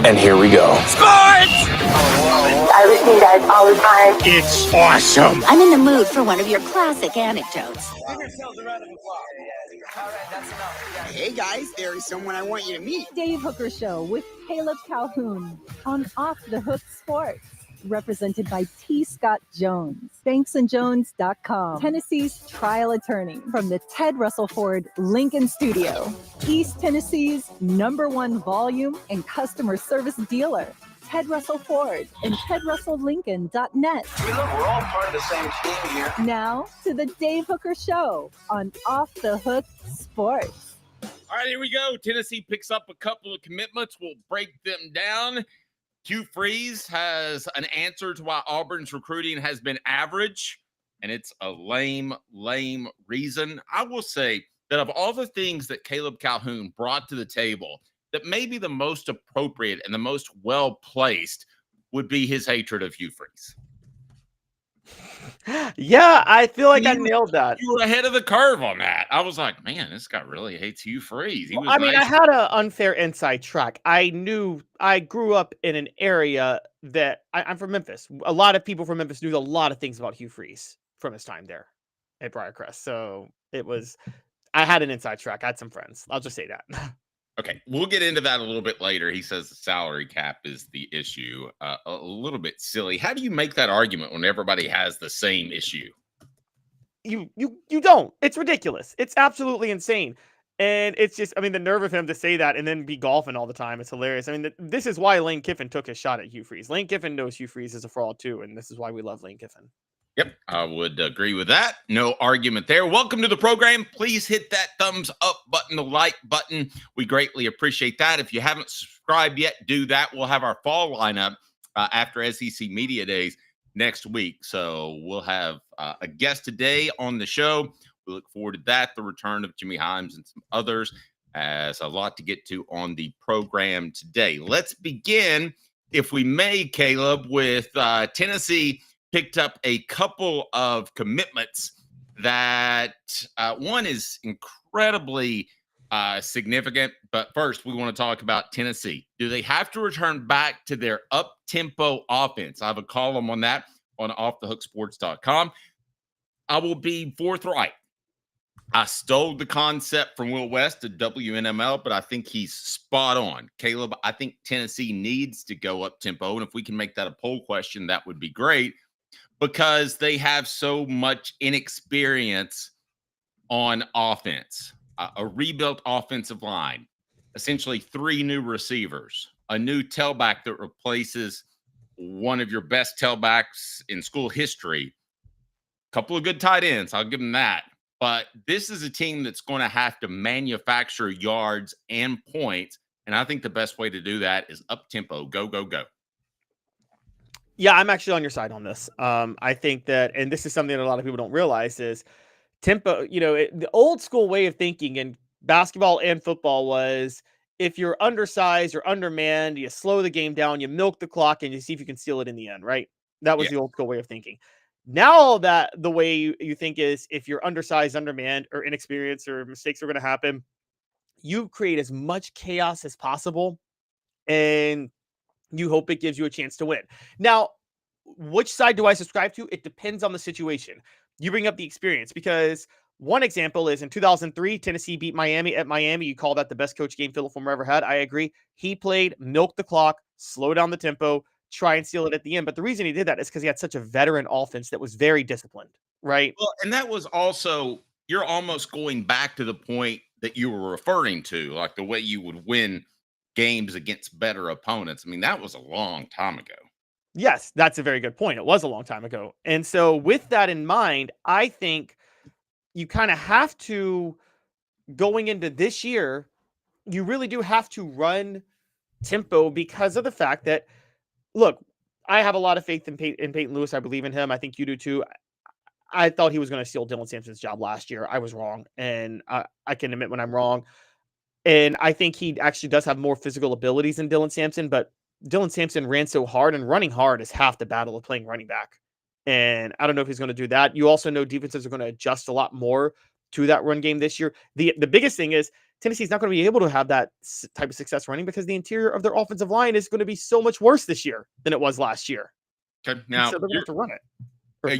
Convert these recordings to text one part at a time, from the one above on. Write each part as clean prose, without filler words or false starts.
And here we go. Sports! I listen to you guys all the time. It's awesome. I'm in the mood for one of your classic anecdotes. Hey guys, there is someone I want you to meet. Dave Hooker Show with Caleb Calhoun on Off the Hook Sports. Represented by T. Scott Jones, banksandjones.com, Tennessee's trial attorney from the Ted Russell Ford Lincoln Studio, East Tennessee's #1 volume and customer service dealer, Ted Russell Ford and TedRussellLincoln.net. We're all part of the same team here. Now to the Dave Hooker Show on Off the Hook Sports. All right, here we go. Tennessee picks up a couple of commitments. We'll break them down. Hugh Freeze has an answer to why Auburn's recruiting has been average, and it's a lame reason. I will say that of all the things that Caleb Calhoun brought to the table, that maybe the most appropriate and the most well-placed would be his hatred of Hugh Freeze. Yeah, I feel like I nailed that. You were ahead of the curve on that. I was like, man, this guy really hates Hugh Freeze. I mean, I had an unfair inside track. I grew up in an area that I'm from Memphis. A lot of people from Memphis knew a lot of things about Hugh Freeze from his time there at Briarcrest. So I had an inside track. I had some friends. I'll just say that. Okay, we'll get into that a little bit later. He says the salary cap is the issue. A little bit silly. How do you make that argument when everybody has the same issue? You don't. It's ridiculous. It's absolutely insane. And it's just, I mean, the nerve of him to say that and then be golfing all the time. It's hilarious. I mean, this is why Lane Kiffin took his shot at Hugh Freeze. Lane Kiffin knows Hugh Freeze is a fraud too, and this is why we love Lane Kiffin. Yep, I would agree with that. No argument there. Welcome to the program. Please hit that thumbs up button, the like button. We greatly appreciate that. If you haven't subscribed yet, do that. We'll have our fall lineup after SEC Media Days next week. So we'll have a guest today on the show. We look forward to that, the return of Jimmy Himes and some others. As a lot to get to on the program today. Let's begin, if we may, Caleb, with Tennessee picked up a couple of commitments that one is incredibly significant. But first, we want to talk about Tennessee. Do they have to return back to their up-tempo offense? I have a column on that on offthehooksports.com. I will be forthright. I stole the concept from Will West at WNML, but I think he's spot on. Caleb, I think Tennessee needs to go up-tempo, and if we can make that a poll question, that would be great, because they have so much inexperience on offense. A rebuilt offensive line, essentially 3 new receivers, a new tailback that replaces one of your best tailbacks in school history, a couple of good tight ends, I'll give them that. But this is a team that's going to have to manufacture yards and points, and I think the best way to do that is up-tempo, go, go, go. Yeah, I'm actually on your side on this. I think that, and this is something that a lot of people don't realize, is tempo. The old school way of thinking in basketball and football was if you're undersized or undermanned, you slow the game down, you milk the clock, and you see if you can steal it in the end, right? That was the old school way of thinking. Now that the way you think is if you're undersized, undermanned, or inexperienced, or mistakes are going to happen, you create as much chaos as possible, and you hope it gives you a chance to win. Now, which side do I subscribe to? It depends on the situation. You bring up the experience, because one example is in 2003, Tennessee beat Miami at Miami. You call that the best coach game Phil Fulmer ever had. I agree. He played, milk the clock, slow down the tempo, try and steal it at the end. But the reason he did that is because he had such a veteran offense that was very disciplined, right? Well, and that was also, you're almost going back to the point that you were referring to, like the way you would win games against better opponents. I mean, that was a long time ago. Yes, that's a very good point. It was a long time ago. And so with that in mind, I think you kind of have to, going into this year, you really do have to run tempo because of the fact that, look, I have a lot of faith in Peyton Lewis. I believe in him. I think you do too. I thought he was going to steal Dylan Sampson's job last year. I was wrong, and I can admit when I'm wrong. And I think he actually does have more physical abilities than Dylan Sampson, but Dylan Sampson ran so hard, and running hard is half the battle of playing running back. And I don't know if he's going to do that. You also know defenses are going to adjust a lot more to that run game this year. The biggest thing is Tennessee's not going to be able to have that type of success running because the interior of their offensive line is going to be so much worse this year than it was last year. Okay, now so they're going to have to run it.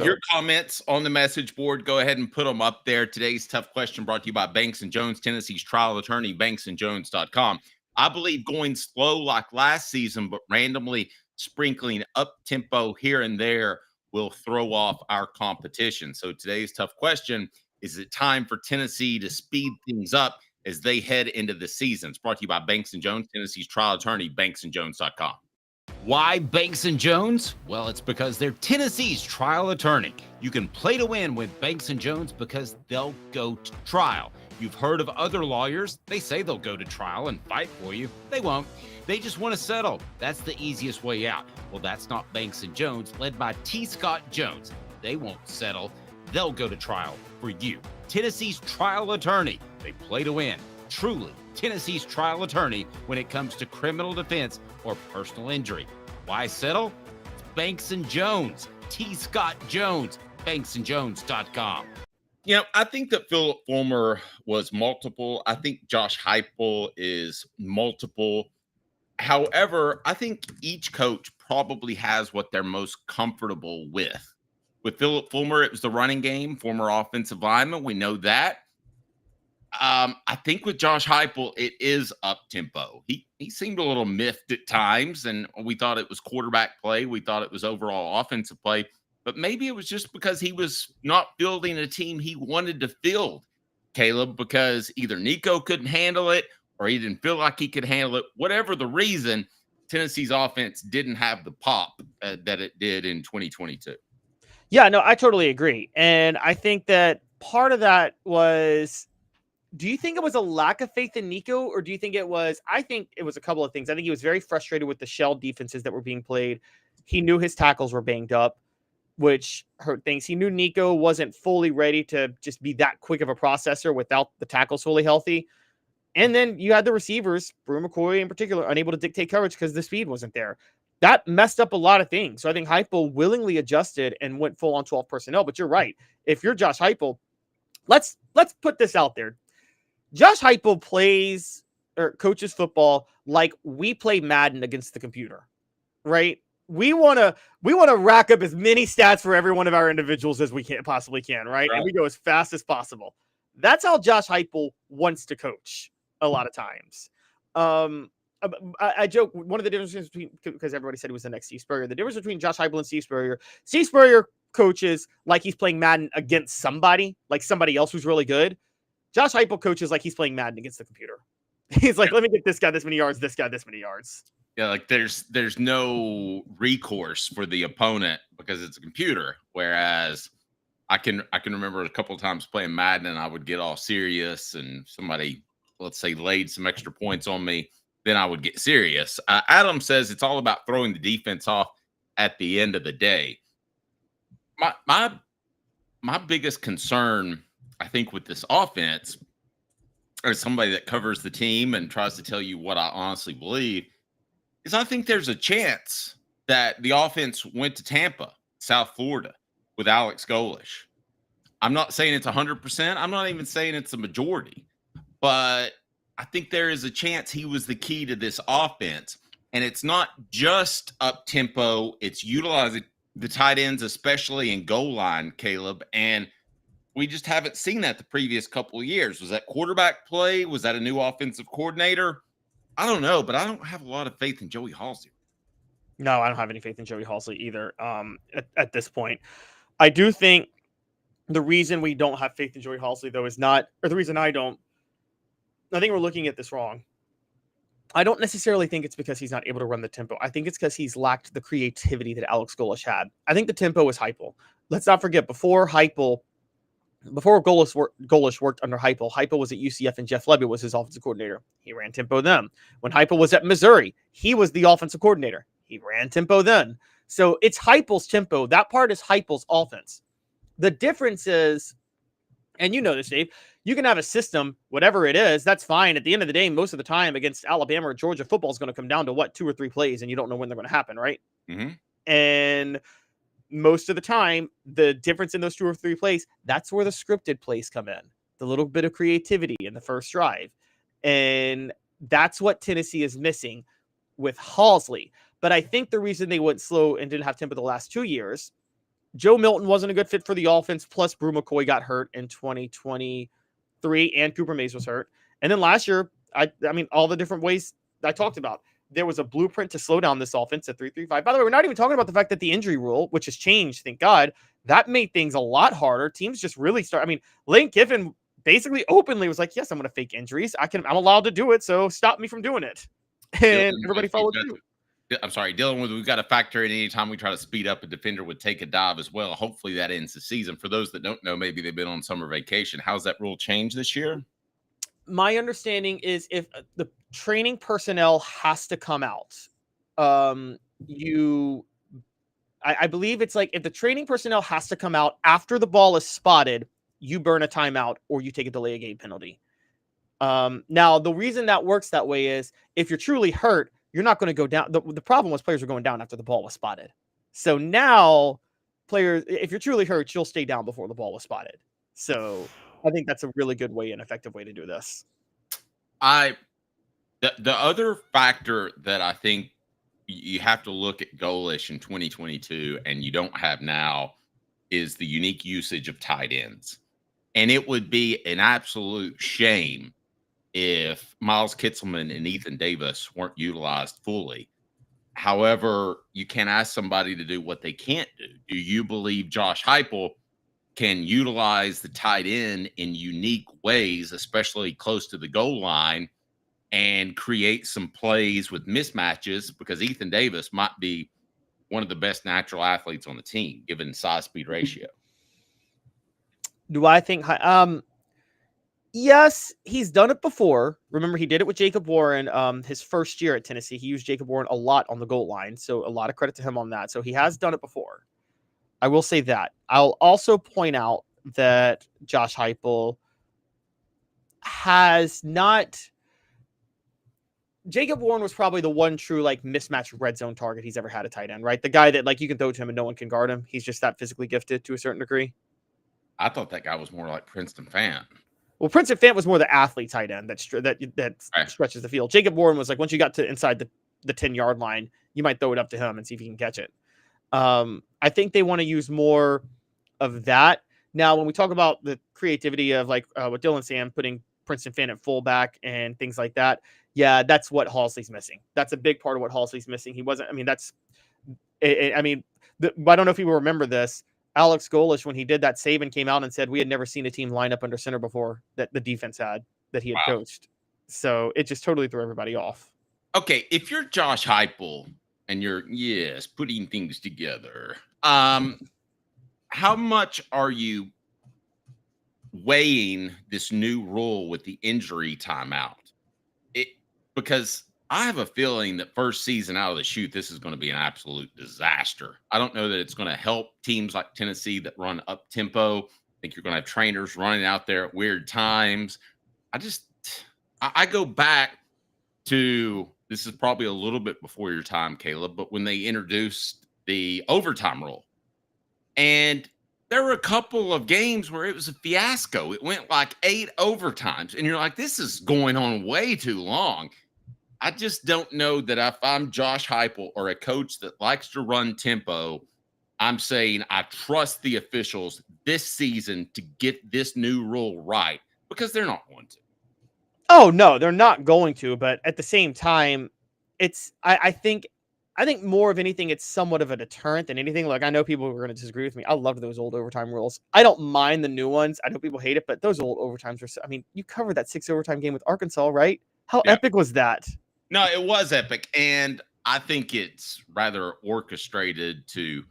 Your comments on the message board, go ahead and put them up there. Today's tough question brought to you by Banks & Jones, Tennessee's trial attorney, banksandjones.com. I believe going slow like last season, but randomly sprinkling up tempo here and there will throw off our competition. So today's tough question, is it time for Tennessee to speed things up as they head into the season? It's brought to you by Banks & Jones, Tennessee's trial attorney, banksandjones.com. Why Banks & Jones? Well, it's because they're Tennessee's trial attorney. You can play to win with Banks & Jones because they'll go to trial. You've heard of other lawyers. They say they'll go to trial and fight for you. They won't. They just want to settle. That's the easiest way out. Well, that's not Banks & Jones, led by T. Scott Jones. They won't settle. They'll go to trial for you. Tennessee's trial attorney. They play to win. Truly, Tennessee's trial attorney when it comes to criminal defense or personal injury. Why settle? It's Banks & Jones. T. Scott Jones. banksandjones.com. You know, I think that Philip Fulmer was multiple. I think Josh Heupel is multiple. However, I think each coach probably has what they're most comfortable with. With Philip Fulmer, it was the running game, former offensive lineman. We know that. I think with Josh Heupel, it is up tempo. He seemed a little miffed at times, and we thought it was quarterback play. We thought it was overall offensive play, but maybe it was just because he was not fielding a team he wanted to field, Caleb, because either Nico couldn't handle it or he didn't feel like he could handle it. Whatever the reason, Tennessee's offense didn't have the pop that it did in 2022. Yeah, no, I totally agree. And I think that part of that was, do you think it was a lack of faith in Nico, or do you think it was, I think it was a couple of things. I think he was very frustrated with the shell defenses that were being played. He knew his tackles were banged up, which hurt things. He knew Nico wasn't fully ready to just be that quick of a processor without the tackles fully healthy. And then you had the receivers, Brew McCoy in particular, unable to dictate coverage because the speed wasn't there. That messed up a lot of things. So I think Heupel willingly adjusted and went full on 12 personnel. But you're right. If you're Josh Heupel, let's put this out there. Josh Heupel plays or coaches football like we play Madden against the computer, right? We want to rack up as many stats for every one of our individuals as we possibly can, right? And we go as fast as possible. That's how Josh Heupel wants to coach a lot of times. I joke, one of the differences between, because everybody said he was the next Steve Spurrier, the difference between Josh Heupel and Steve Spurrier coaches like he's playing Madden against somebody, like somebody else who's really good. Josh Heupel coaches like he's playing Madden against the computer. He's like, let me get this guy this many yards, this guy this many yards. Yeah, like there's no recourse for the opponent because it's a computer. Whereas I can remember a couple of times playing Madden and I would get all serious and somebody, let's say, laid some extra points on me, then I would get serious. Adam says it's all about throwing the defense off at the end of the day. My biggest concern, I think, with this offense, or somebody that covers the team and tries to tell you what I honestly believe, is I think there's a chance that the offense went to Tampa, South Florida, with Alex Golesh. I'm not saying it's 100%. I'm not even saying it's a majority. But I think there is a chance he was the key to this offense. And it's not just up-tempo. It's utilizing the tight ends, especially in goal line, Caleb. And we just haven't seen that the previous couple of years. Was that quarterback play? Was that a new offensive coordinator? I don't know, but I don't have a lot of faith in Joey Halsey. No, I don't have any faith in Joey Halsey either at this point. I do think the reason we don't have faith in Joey Halsey, though, is not, or the reason I don't, I think we're looking at this wrong. I don't necessarily think it's because he's not able to run the tempo. I think it's because he's lacked the creativity that Alex Golesh had. I think the tempo was Heupel. Let's not forget, before Golesh worked under Heupel, Heupel was at UCF and Jeff Lebby was his offensive coordinator. He ran tempo then. When Heupel was at Missouri, he was the offensive coordinator. He ran tempo then. So it's Heupel's tempo. That part is Heupel's offense. The difference is, and you know this, Dave, you can have a system, whatever it is, that's fine. At the end of the day, most of the time against Alabama or Georgia, football is going to come down to what, 2 or 3 plays, and you don't know when they're going to happen, right? Mm-hmm. And most of the time, the difference in those 2 or 3 plays, that's where the scripted plays come in. the little bit of creativity in the first drive. And that's what Tennessee is missing with Halsley. But I think the reason they went slow and didn't have tempo the last 2 years, Joe Milton wasn't a good fit for the offense. Plus, Brew McCoy got hurt in 2023, and Cooper Mays was hurt. And then last year, I mean, all the different ways I talked about, there was a blueprint to slow down this offense at 3-3-5. By the way, we're not even talking about the fact that the injury rule, which has changed, thank God, that made things a lot harder. Teams just really start. I mean, Lane Kiffin basically openly was like, yes, I'm going to fake injuries. I'm allowed to do it. So stop me from doing it. And everybody followed suit. I'm sorry, Dylan, we've got to factor in anytime we try to speed up, a defender would take a dive as well. Hopefully that ends the season. For those that don't know, maybe they've been on summer vacation. How's that rule change this year? My understanding is if the training personnel has to come out, I believe it's like if the training personnel has to come out after the ball is spotted, you burn a timeout or you take a delay of game penalty. Now, the reason that works that way is if you're truly hurt, you're not going to go down. The problem was players were going down after the ball was spotted. So now players, if you're truly hurt, you'll stay down before the ball was spotted. So I think that's a really good way and effective way to do this. The other factor that I think you have to look at goalish in 2022 and you don't have now is the unique usage of tight ends. And it would be an absolute shame if Miles Kitzelman and Ethan Davis weren't utilized fully. However, you can't ask somebody to do what they can't do. Do you believe Josh Heupel can utilize the tight end in unique ways, especially close to the goal line, and create some plays with mismatches? Because Ethan Davis might be one of the best natural athletes on the team, given size-speed ratio. Do I think yes, he's done it before. Remember, he did it with Jacob Warren his first year at Tennessee. He used Jacob Warren a lot on the goal line, so a lot of credit to him on that. So he has done it before. I will say that. I'll also point out that Josh Heupel has not. Jacob Warren was probably the one true like mismatch red zone target he's ever had a tight end, right? The guy that like you can throw to him and no one can guard him. He's just that physically gifted to a certain degree. I thought that guy was more like Princeton Fant. Well, Princeton Fant was more the athlete tight end that stretches the field. Jacob Warren was like once you got to inside the 10-yard line, you might throw it up to him and see if he can catch it. I think they want to use more of that. Now, when we talk about the creativity of like what Dylan's saying, putting Princeton Fant at fullback and things like that, yeah, that's what Halsley's missing. That's a big part of what Halsley's missing. He wasn't. I mean, I don't know if people remember this. Alex Golesh, when he did that save and came out and said we had never seen a team line up under center before that the defense had that he had coached. So it just totally threw everybody off. Okay, if you're Josh Heupel and you're putting things together, how much are you weighing this new rule with the injury timeout? Because I have a feeling that first season out of the chute, this is going to be an absolute disaster. I don't know that it's going to help teams like Tennessee that run up tempo. I think you're going to have trainers running out there at weird times. I go back to, this is probably a little bit before your time, Caleb, but when they introduced the overtime rule, and there were a couple of games where it was a fiasco. It went like 8 overtimes, and you're like, this is going on way too long. I just don't know that if I'm Josh Heupel or a coach that likes to run tempo, I'm saying I trust the officials this season to get this new rule right, because they're not going to. Oh, no, they're not going to. But at the same time, I think more of anything, it's somewhat of a deterrent than anything. Like, I know people are going to disagree with me. I loved those old overtime rules. I don't mind the new ones. I know people hate it, but those old overtimes were, you covered that 6 overtime game with Arkansas, right? How epic was that? No, it was epic. And I think it's rather orchestrated to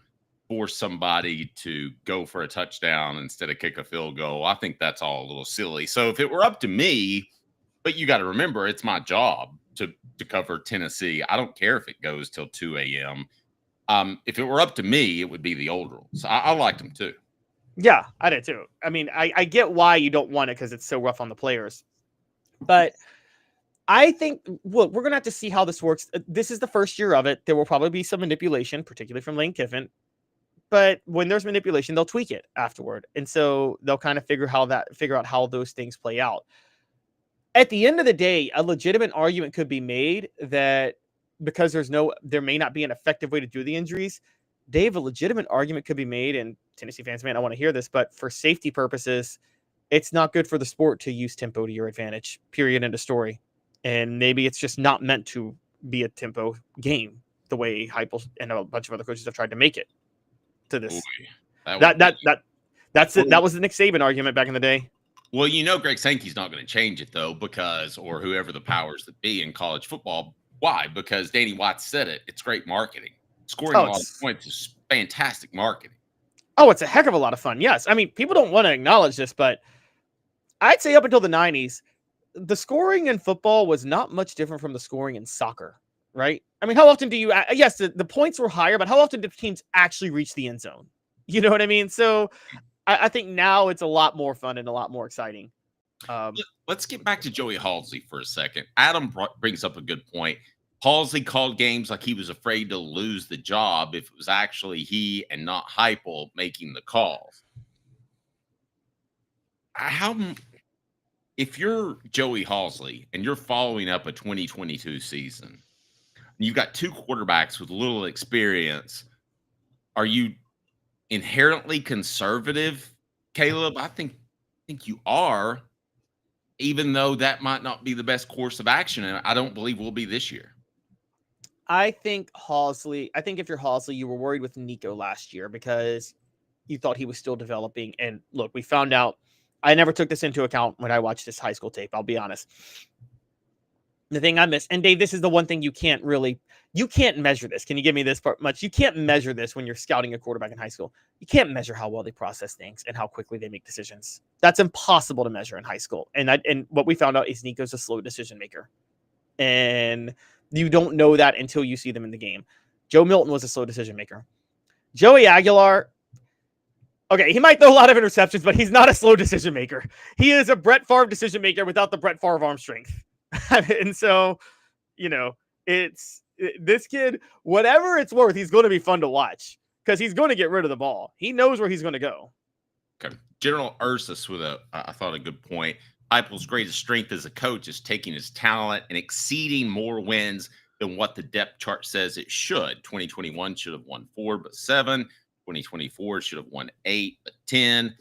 force somebody to go for a touchdown instead of kick a field goal. I think that's all a little silly. So if it were up to me, but you got to remember, it's my job to cover Tennessee. I don't care if it goes till 2 a.m. If it were up to me, it would be the old rules. I liked them too. Yeah, I did too. I mean, I get why you don't want it because it's so rough on the players. But I think, look, we're going to have to see how this works. This is the first year of it. There will probably be some manipulation, particularly from Lane Kiffin. but when there's manipulation, they'll tweak it afterward. And so they'll kind of figure out how those things play out. At the end of the day, a legitimate argument could be made that because there may not be an effective way to do the injuries. Dave, a legitimate argument could be made, and Tennessee fans, man, I want to hear this, but for safety purposes, it's not good for the sport to use tempo to your advantage, period, end of story. And maybe it's just not meant to be a tempo game the way Heupel and a bunch of other coaches have tried to make it to this. Ooh, that's it. That was the Nick Saban argument back in the day. Well, Greg Sankey's not going to change it though, or whoever the powers that be in college football. Why? Because Danny Watts said it. It's great marketing. Scoring a lot of points is fantastic marketing. Oh, it's a heck of a lot of fun. Yes. I mean, people don't want to acknowledge this, but I'd say up until the 90s, the scoring in football was not much different from the scoring in soccer, right? I mean, how often do you, yes, the points were higher, but how often do teams actually reach the end zone? You know what I mean? So I think now it's a lot more fun and a lot more exciting. Let's get back to Joey Halsey for a second. Adam brings up a good point. Halsey called games like he was afraid to lose the job if it was actually he and not Heupel making the calls. If you're Joey Halsey and you're following up a 2022 season, and you've got two quarterbacks with little experience, are you inherently conservative, Caleb? I think you are, even though that might not be the best course of action, and I don't believe will be this year. I think if you're Halsey, you were worried with Nico last year because you thought he was still developing. And look, we found out, I never took this into account when I watched this high school tape, I'll be honest. The thing I missed, and Dave, this is the one thing you can't measure this. Can you give me this part much? You can't measure this when you're scouting a quarterback in high school. You can't measure how well they process things and how quickly they make decisions. That's impossible to measure in high school. And what we found out is Nico's a slow decision maker. And you don't know that until you see them in the game. Joe Milton was a slow decision maker. Joey Aguilar, okay, he might throw a lot of interceptions, but he's not a slow decision maker. He is a Brett Favre decision maker without the Brett Favre arm strength. And so, it's this kid, whatever it's worth, he's going to be fun to watch because he's going to get rid of the ball. He knows where he's going to go. Okay. General Ursus with I thought a good point. Heupel's greatest strength as a coach is taking his talent and exceeding more wins than what the depth chart says it should. 2021 should have won 4, but 7. 2024 should have won 8, but 10.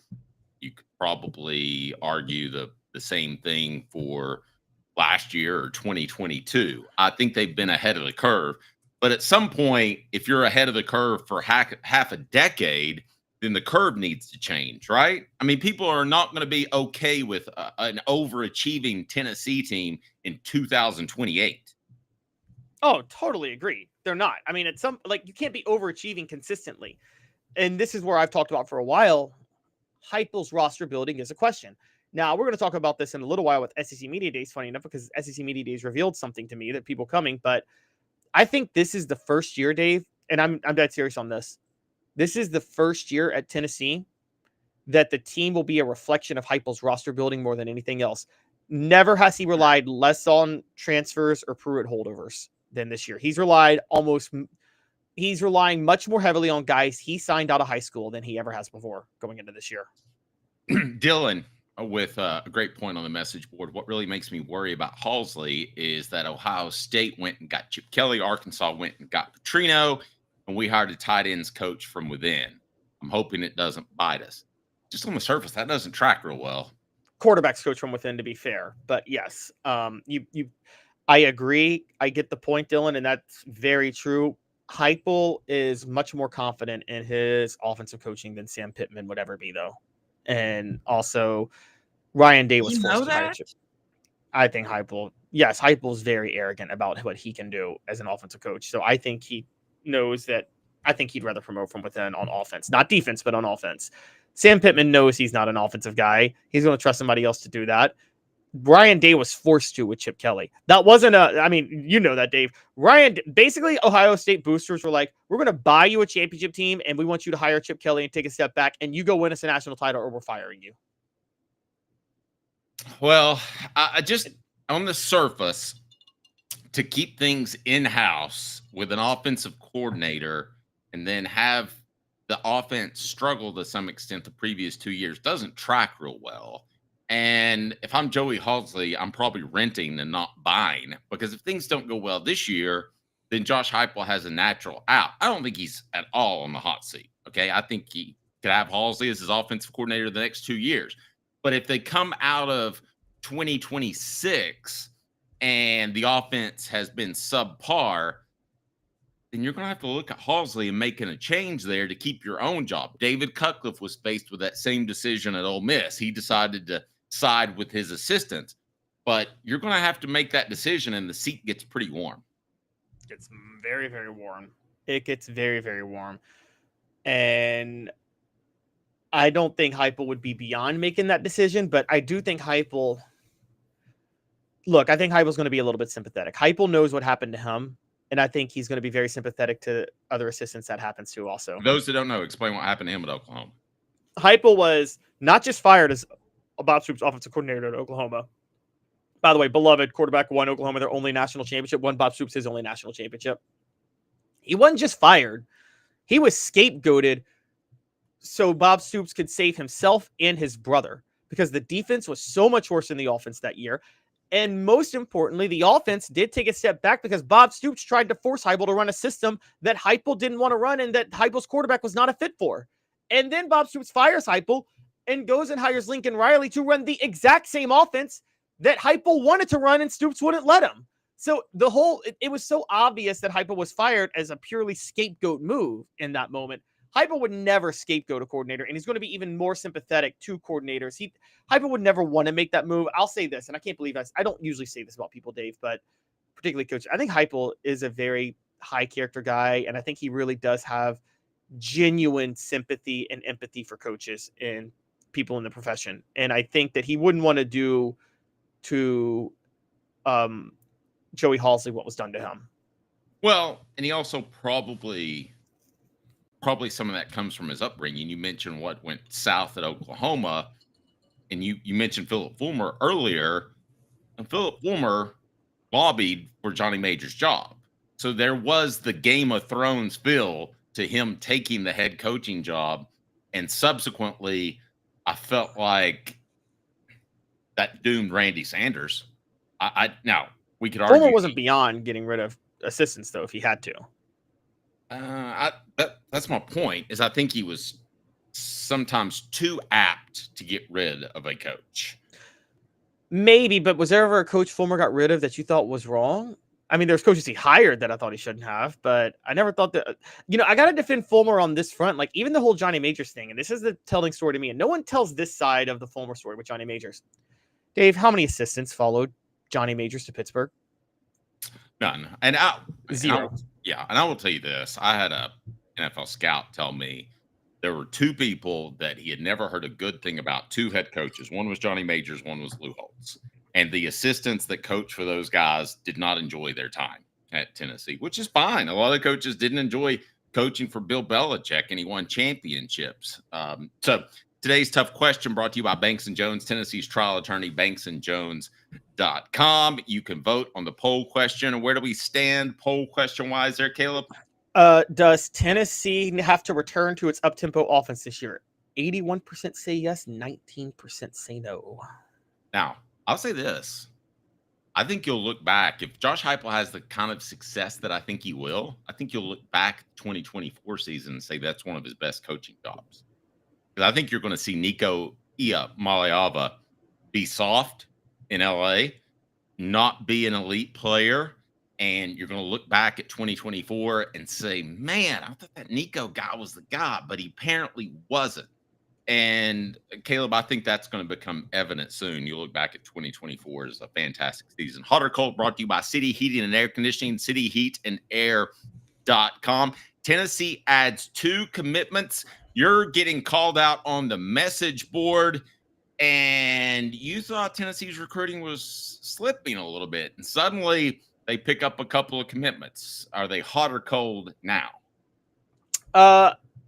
You could probably argue the same thing for last year or 2022. I think they've been ahead of the curve. But at some point, if you're ahead of the curve for half a decade, then the curve needs to change, right? I mean, people are not going to be okay with an overachieving Tennessee team in 2028. Oh, totally agree. They're not. I mean, you can't be overachieving consistently. And this is where I've talked about for a while. Heupel's roster building is a question. Now, we're going to talk about this in a little while with SEC Media Days, funny enough, because SEC Media Days revealed something to me that people coming. But I think this is the first year, Dave, and I'm dead serious on this. This is the first year at Tennessee that the team will be a reflection of Heupel's roster building more than anything else. Never has he relied less on transfers or Pruitt holdovers than this year. He's relying much more heavily on guys he signed out of high school than he ever has before going into this year. Dylan, with a great point on the message board. What really makes me worry about Halsey is that Ohio State went and got Chip Kelly. Arkansas went and got Petrino. And we hired a tight ends coach from within. I'm hoping it doesn't bite us. Just on the surface, that doesn't track real well. Quarterbacks coach from within, to be fair. But yes, I agree. I get the point, Dylan, and that's very true. Heupel is much more confident in his offensive coaching than Sam Pittman would ever be, though. And also, Ryan Day was forced to hire Chip. I think Heupel's very arrogant about what he can do as an offensive coach. So I think he knows that. I think he'd rather promote from within on offense, not defense, but on offense. Sam Pittman knows he's not an offensive guy. He's going to trust somebody else to do that. Ryan Day was forced to with Chip Kelly. That wasn't that, Dave. Basically, Ohio State boosters were like, we're going to buy you a championship team, and we want you to hire Chip Kelly and take a step back, and you go win us a national title, or we're firing you. Well, I just, on the surface, to keep things in-house with an offensive coordinator and then have the offense struggled to some extent the previous 2 years, doesn't track real well. And if I'm Joey Halsley, I'm probably renting and not buying, because if things don't go well this year, then Josh Heupel has a natural out. I don't think he's at all on the hot seat. Okay. I think he could have Halsley as his offensive coordinator the next 2 years. But if they come out of 2026 and the offense has been subpar, then you're going to have to look at Halsley and making a change there to keep your own job. David Cutcliffe was faced with that same decision at Ole Miss. He decided to side with his assistants. But you're going to have to make that decision, and the seat gets pretty warm. It's very, very warm. It gets very, very warm. And I don't think Heupel would be beyond making that decision, but I do think Heupel... Look, I think Heupel's going to be a little bit sympathetic. Heupel knows what happened to him, and I think he's going to be very sympathetic to other assistants that happens to also. For those that don't know, explain what happened to him at Oklahoma. Heupel was not just fired as Bob Stoops' offensive coordinator at Oklahoma. By the way, beloved quarterback, won Oklahoma their only national championship, won Bob Stoops his only national championship. He wasn't just fired. He was scapegoated so Bob Stoops could save himself and his brother, because the defense was so much worse than the offense that year. And most importantly, the offense did take a step back because Bob Stoops tried to force Heupel to run a system that Heupel didn't want to run and that Heupel's quarterback was not a fit for. And then Bob Stoops fires Heupel and goes and hires Lincoln Riley to run the exact same offense that Heupel wanted to run and Stoops wouldn't let him. So it was so obvious that Heupel was fired as a purely scapegoat move in that moment. Heupel would never scapegoat a coordinator, and he's going to be even more sympathetic to coordinators. Heupel would never want to make that move. I'll say this, and I can't believe I don't usually say this about people, Dave, but particularly coach. I think Heupel is a very high character guy, and I think he really does have genuine sympathy and empathy for coaches and people in the profession. And I think that he wouldn't want to do to Joey Halsley what was done to him. Well, and he also probably some of that comes from his upbringing. You mentioned what went south at Oklahoma, and you mentioned Philip Fulmer earlier, and Philip Fulmer lobbied for Johnny Major's job. So there was the Game of Thrones feel to him taking the head coaching job, and subsequently, I felt like that doomed Randy Sanders. Now we could argue Fulmer wasn't beyond getting rid of assistants though if he had to. That's my point. Is I think he was sometimes too apt to get rid of a coach. Maybe, but was there ever a coach Fulmer got rid of that you thought was wrong? I mean, there's coaches he hired that I thought he shouldn't have, but I never thought that. I got to defend Fulmer on this front. Like even the whole Johnny Majors thing, and this is the telling story to me, and no one tells this side of the Fulmer story with Johnny Majors. Dave, how many assistants followed Johnny Majors to Pittsburgh? None. Zero. And I will tell you this. I had a NFL scout tell me there were two people that he had never heard a good thing about, two head coaches. One was Johnny Majors, one was Lou Holtz. And the assistants that coached for those guys did not enjoy their time at Tennessee, which is fine. A lot of coaches didn't enjoy coaching for Bill Belichick, and he won championships. So today's tough question brought to you by Banks & Jones, Tennessee's trial attorney, banksandjones.com. You can vote on the poll question. And where do we stand poll question-wise there, Caleb? Does Tennessee have to return to its up-tempo offense this year? 81% say yes, 19% say no. Now, I'll say this. I think you'll look back. If Josh Heupel has the kind of success that I think he will, I think you'll look back at the 2024 season and say that's one of his best coaching jobs. Because I think you're going to see Nico Maliava be soft in LA, not be an elite player, and you're going to look back at 2024 and say, man, I thought that Nico guy was the guy, but he apparently wasn't. And Caleb, I think that's going to become evident soon. You look back at 2024 as a fantastic season. Hot or Cold brought to you by City Heating and Air Conditioning, cityheatandair.com. Tennessee adds 2 commitments. You're getting called out on the message board, and you thought Tennessee's recruiting was slipping a little bit, and suddenly they pick up a couple of commitments. Are they hot or cold now?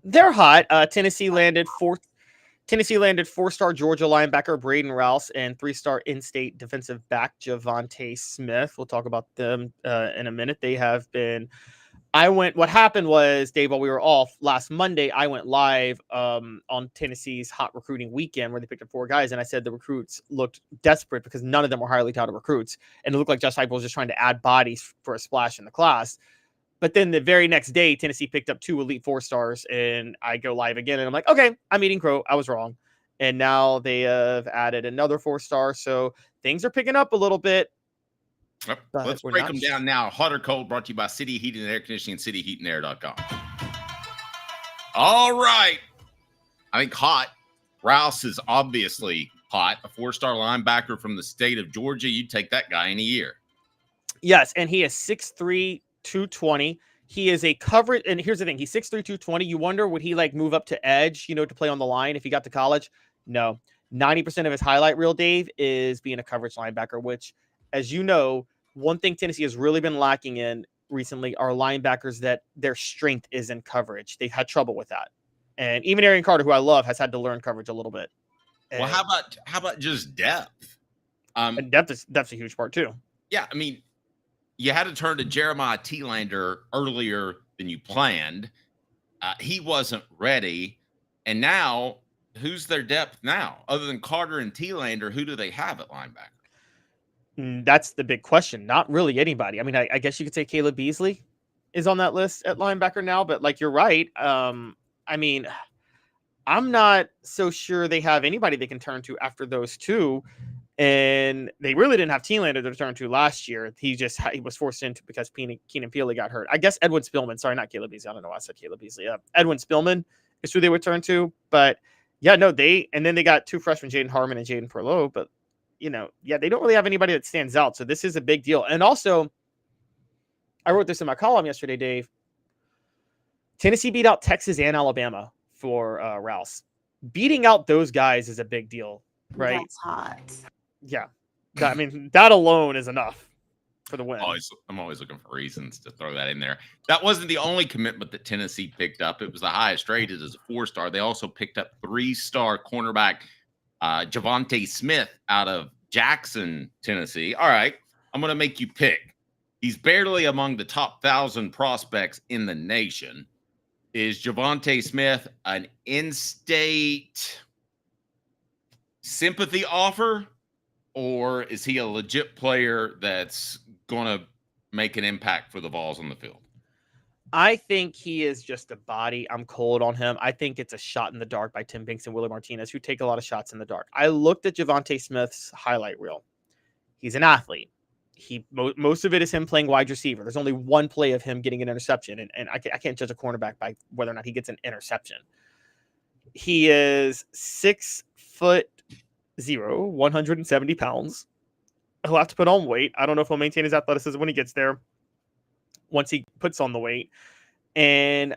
They're hot. Tennessee landed 4-star Georgia linebacker Braden Rouse and 3-star in-state defensive back Javonte Smith. We'll talk about them in a minute. They have been What happened was, Dave, while we were off last Monday, I went live on Tennessee's hot recruiting weekend where they picked up 4 guys. And I said the recruits looked desperate because none of them were highly touted recruits. And it looked like Josh Heupel was just trying to add bodies for a splash in the class. But then the very next day, Tennessee picked up 2 elite 4-stars, and I go live again. And I'm like, okay, I'm eating crow. I was wrong. And now they have added another 4-star. So things are picking up a little bit. Yep. Let's break them down now. Hot or cold, brought to you by City Heating and Air Conditioning, cityheatandair.com. All right. I think hot. Rouse is obviously hot. A 4-star linebacker from the state of Georgia. You'd take that guy any year. Yes, and he is 6'3", 220. He is a coverage, and here's the thing. He's 6'3", 220. You wonder, would he like move up to edge, to play on the line if he got to college? No. 90% of his highlight reel, Dave, is being a coverage linebacker, which, as you know, one thing Tennessee has really been lacking in recently are linebackers that their strength is in coverage. They've had trouble with that. And even Arian Carter, who I love, has had to learn coverage a little bit. Well, how about just depth? And depth's a huge part too. Yeah, I mean, you had to turn to Jeremiah Thielander earlier than you planned. He wasn't ready. And now, who's their depth now? Other than Carter and Thielander, who do they have at linebacker? That's the big question. Not really anybody. I mean, I guess you could say Caleb Beasley is on that list at linebacker now, but like, you're right. I mean, I'm not so sure they have anybody they can turn to after those 2. And they really didn't have Thielander to turn to last year. He was forced into because Keenan Peely got hurt. I guess Edwin Spillman. Sorry, not Caleb Beasley. I don't know why I said Caleb Beasley. Edwin Spillman is who they would turn to. But yeah, no, and then they got 2 freshmen, Jaden Harmon and Jaden Perlow. But they don't really have anybody that stands out. So this is a big deal. And also, I wrote this in my column yesterday, Dave. Tennessee beat out Texas and Alabama for Rouse. Beating out those guys is a big deal, right? That's hot. Yeah. I mean, that alone is enough for the win. I'm always looking for reasons to throw that in there. That wasn't the only commitment that Tennessee picked up. It was the highest rated as a 4-star. They also picked up 3-star cornerback Javonte Smith out of Jackson, Tennessee. All right, I'm going to make you pick. He's barely among the top 1,000 prospects in the nation. Is Javonte Smith an in-state sympathy offer, or is he a legit player that's going to make an impact for the Vols on the field? I think he is just a body. I'm cold on him. I think it's a shot in the dark by Tim Binks and Willie Martinez, who take a lot of shots in the dark. I looked at Javonte Smith's highlight reel. He's an athlete. Most of it is him playing wide receiver. There's only one play of him getting an interception, and I can't judge a cornerback by whether or not he gets an interception. He is 6'0", 170 pounds. He'll have to put on weight. I don't know if he'll maintain his athleticism when he gets there, once he puts on the weight. And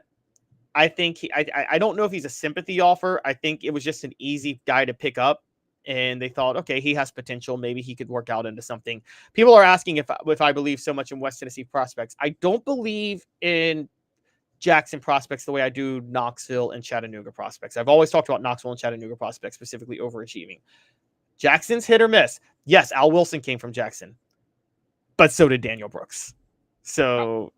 I think I don't know if he's a sympathy offer. I think it was just an easy guy to pick up. And they thought, okay, he has potential. Maybe he could work out into something. People are asking if I believe so much in West Tennessee prospects. I don't believe in Jackson prospects the way I do Knoxville and Chattanooga prospects. I've always talked about Knoxville and Chattanooga prospects, specifically overachieving. Jackson's hit or miss. Yes, Al Wilson came from Jackson, but so did Daniel Brooks. So,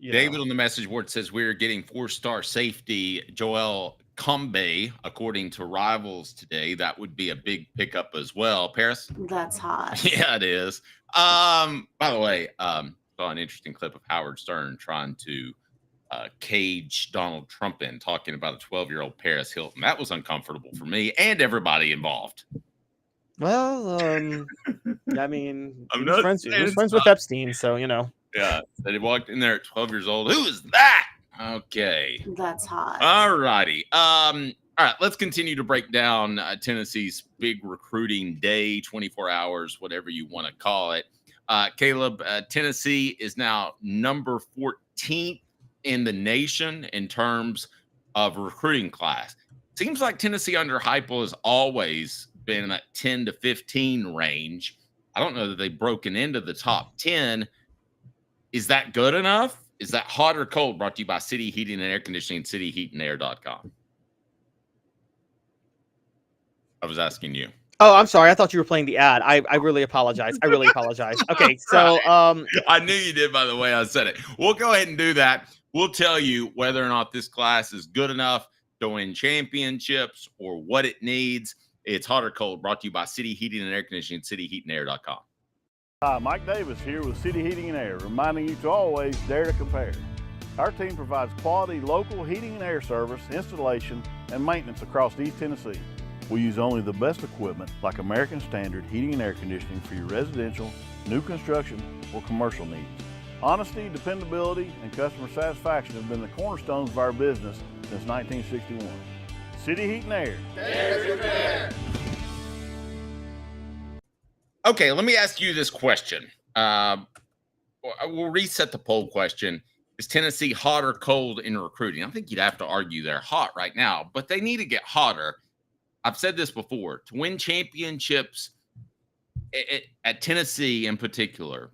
David on the message board says we're getting 4-star safety Joel Combe, according to Rivals today. That would be a big pickup as well. Paris? That's hot. Yeah, it is. By the way, saw an interesting clip of Howard Stern trying to cage Donald Trump in, talking about a 12-year-old Paris Hilton. That was uncomfortable for me and everybody involved. Well, I mean, I'm he was friends with Epstein, so, Yeah, that he walked in there at 12 years old. Who is that? Okay. That's hot. All righty. All right, let's continue to break down Tennessee's big recruiting day, 24 hours, whatever you want to call it. Caleb, Tennessee is now number 14th in the nation in terms of recruiting class. Seems like Tennessee under Heupel has always been in that 10 to 15 range. I don't know that they've broken into the top 10. Is that good enough? Is that hot or cold? Brought to you by City Heating and Air Conditioning, cityheatandair.com. I was asking you. Oh, I'm sorry. I thought you were playing the ad. I really apologize. I really apologize. Okay, so I knew you did by the way I said it. We'll go ahead and do that. We'll tell you whether or not this class is good enough to win championships or what it needs. It's Hot or Cold, brought to you by City Heating and Air Conditioning, cityheatandair.com. Hi, Mike Davis here with City Heating and Air, reminding you to always dare to compare. Our team provides quality local heating and air service, installation, and maintenance across East Tennessee. We use only the best equipment like American Standard heating and air conditioning for your residential, new construction, or commercial needs. Honesty, dependability, and customer satisfaction have been the cornerstones of our business since 1961. City Heat and Air. Dare to compare. Okay, let me ask you this question. We'll reset the poll question. Is Tennessee hot or cold in recruiting? I think you'd have to argue they're hot right now, but they need to get hotter. I've said this before. To win championships at Tennessee in particular,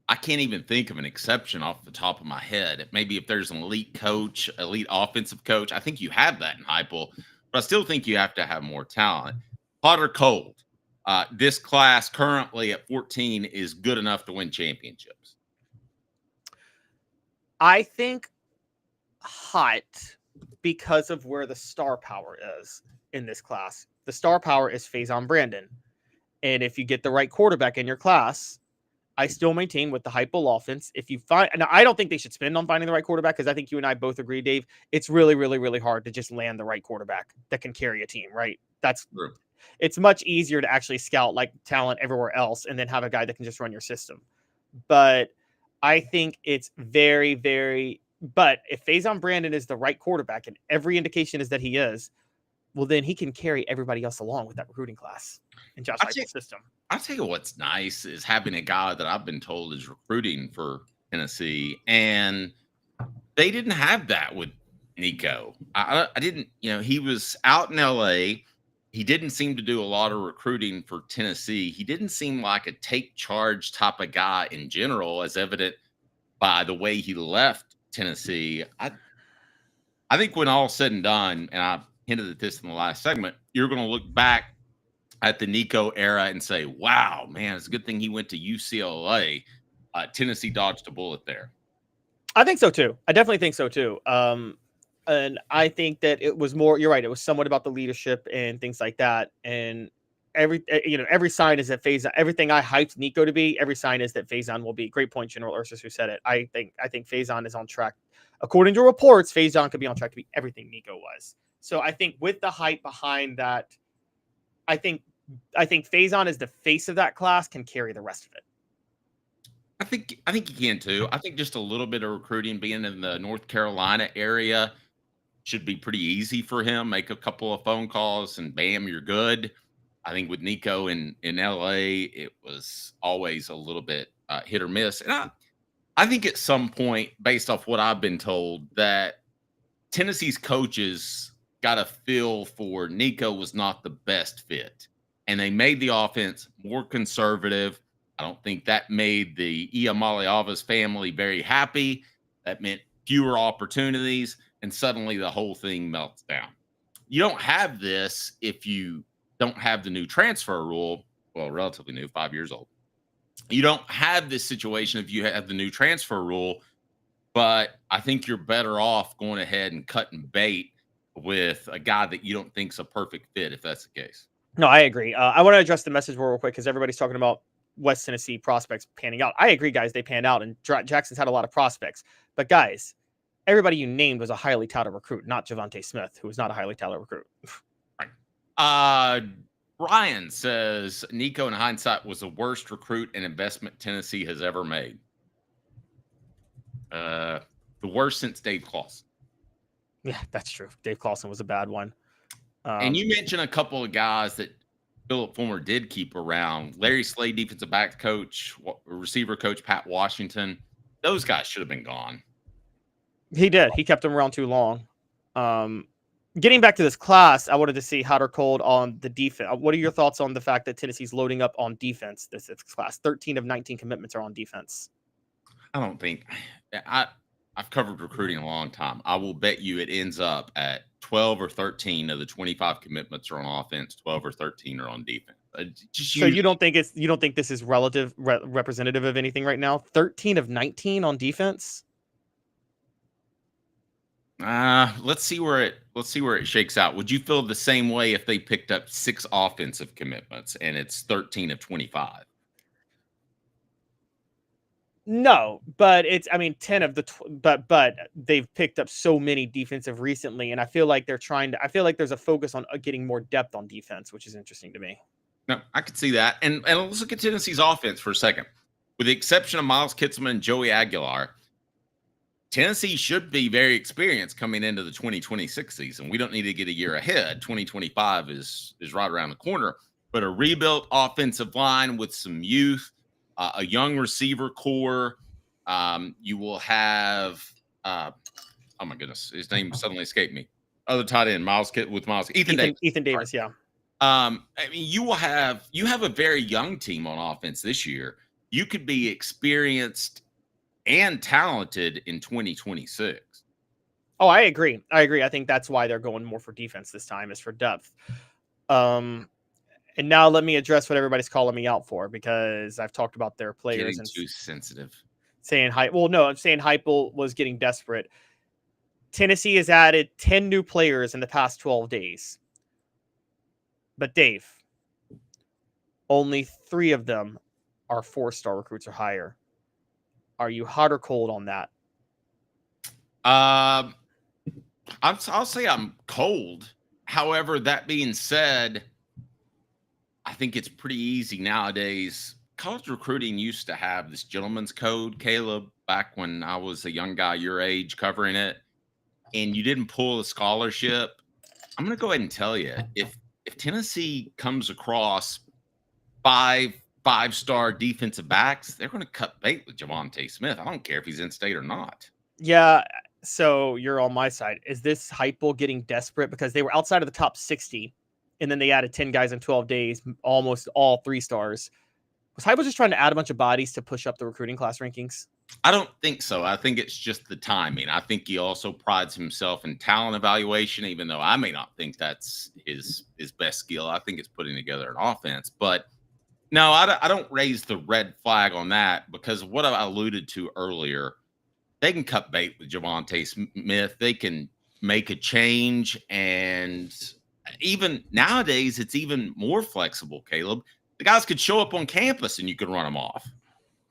I can't even think of an exception off the top of my head. Maybe if there's an elite coach, elite offensive coach, I think you have that in Heupel, but I still think you have to have more talent. Hot or cold? This class currently at 14 is good enough to win championships. I think hot because of where the star power is in this class. The star power is Faison Brandon. And if you get the right quarterback in your class, I still maintain with the Heupel offense. If you find, and I don't think they should spend on finding the right quarterback because I think you and I both agree, Dave, it's really, really, really hard to just land the right quarterback that can carry a team, right? That's true. It's much easier to actually scout like talent everywhere else and then have a guy that can just run your system. But I think it's very, very, but if Faison Brandon is the right quarterback and every indication is that he is, well, then he can carry everybody else along with that recruiting class in Josh Heupel's system. I'll tell you what's nice is having a guy that I've been told is recruiting for Tennessee, and they didn't have that with Nico. I didn't, he was out in LA. He didn't seem to do a lot of recruiting for Tennessee. He didn't seem like a take charge type of guy in general, as evident by the way he left Tennessee. I think when all's said and done, and I hinted at this in the last segment, you're going to look back at the Nico era and say, wow, man, it's a good thing he went to UCLA. Tennessee dodged a bullet there. I think so too. I definitely think so too. And I think that it was more, you're right. It was somewhat about the leadership and things like that. And every sign is that Faison, everything I hyped Nico to be, every sign is that Faison will be. Great point, General Ursus, who said it. I think Faison is on track. According to reports, Faison could be on track to be everything Nico was. So I think with the hype behind that, I think Faison is the face of that class, can carry the rest of it. I think he can too. I think just a little bit of recruiting, being in the North Carolina area, should be pretty easy for him. Make a couple of phone calls and bam, you're good. I think with Nico in LA, it was always a little bit hit or miss. And I think at some point, based off what I've been told, that Tennessee's coaches got a feel for Nico was not the best fit. And they made the offense more conservative. I don't think that made the Iamaleava's family very happy. That meant fewer opportunities, and suddenly the whole thing melts down. You don't have this if you don't have the new transfer rule. Well, relatively new, 5 years old. You don't have this situation if you have the new transfer rule, but I think you're better off going ahead and cutting bait with a guy that you don't think's a perfect fit, if that's the case. No, I agree. I want to address the message real quick because everybody's talking about West Tennessee prospects panning out. I agree, guys. They panned out, and Jackson's had a lot of prospects. But, guys, everybody you named was a highly touted recruit, not Javonte Smith, who was not a highly touted recruit. Right. Ryan says Nico, in hindsight, was the worst recruit and investment Tennessee has ever made. The worst since Dave Clawson. Yeah, that's true. Dave Clawson was a bad one. And you mentioned a couple of guys that Philip Fulmer did keep around. Larry Slade, defensive backs coach, receiver coach Pat Washington. Those guys should have been gone. He did. He kept them around too long. Getting back to this class, I wanted to see hot or cold on the defense. What are your thoughts on the fact that Tennessee's loading up on defense this class? 13 of 19 commitments are on defense. I don't think I I've covered recruiting a long time. I will bet you it ends up at 12 or 13 of the 25 commitments are on offense, 12 or 13 are on defense. So you don't think this is representative of anything right now? 13 of 19 on defense? Let's see where it shakes out. Would you feel the same way if they picked up 6 offensive commitments and it's 13 of 25? No, but 10 of the but they've picked up so many defensive recently, and I feel like I feel like there's a focus on getting more depth on defense, which is interesting to me. No, I could see that. And let's look at Tennessee's offense for a second. With the exception of Miles Kitzelman and Joey Aguilar, Tennessee should be very experienced coming into the 2026 season. We don't need to get a year ahead. 2025 is right around the corner. But a rebuilt offensive line with some youth, a young receiver core. You will have, oh my goodness, his name suddenly escaped me. Other tight end, Ethan Davis. Ethan Davis, yeah. I mean, you have a very young team on offense this year. You could be experienced and talented in 2026. Oh, I agree. I think that's why they're going more for defense this time, is for depth. And now let me address what everybody's calling me out for, because I've talked about their players Getting and too sensitive. I'm saying Heupel was getting desperate. Tennessee has added 10 new players in the past 12 days. But Dave, only 3 of them are 4-star recruits or higher. Are you hot or cold on that? I'll say I'm cold. However, that being said, I think it's pretty easy nowadays. College recruiting used to have this gentleman's code, Caleb, back when I was a young guy your age covering it, and you didn't pull a scholarship. I'm going to go ahead and tell you, if Tennessee comes across 5-star defensive backs, they're going to cut bait with Javonte Smith. I don't care if he's in state or not. Yeah, so you're on my side. Is this Heupel getting desperate because they were outside of the top 60, and then they added 10 guys in 12 days, almost all 3-stars? Was Heupel just trying to add a bunch of bodies to push up the recruiting class rankings? I don't think so. I think it's just the timing. I think he also prides himself in talent evaluation, even though I may not think that's his best skill. I think it's putting together an offense. But no, I don't raise the red flag on that, because what I alluded to earlier, they can cut bait with Javonte Smith. They can make a change. And even nowadays, it's even more flexible, Caleb. The guys could show up on campus and you could run them off.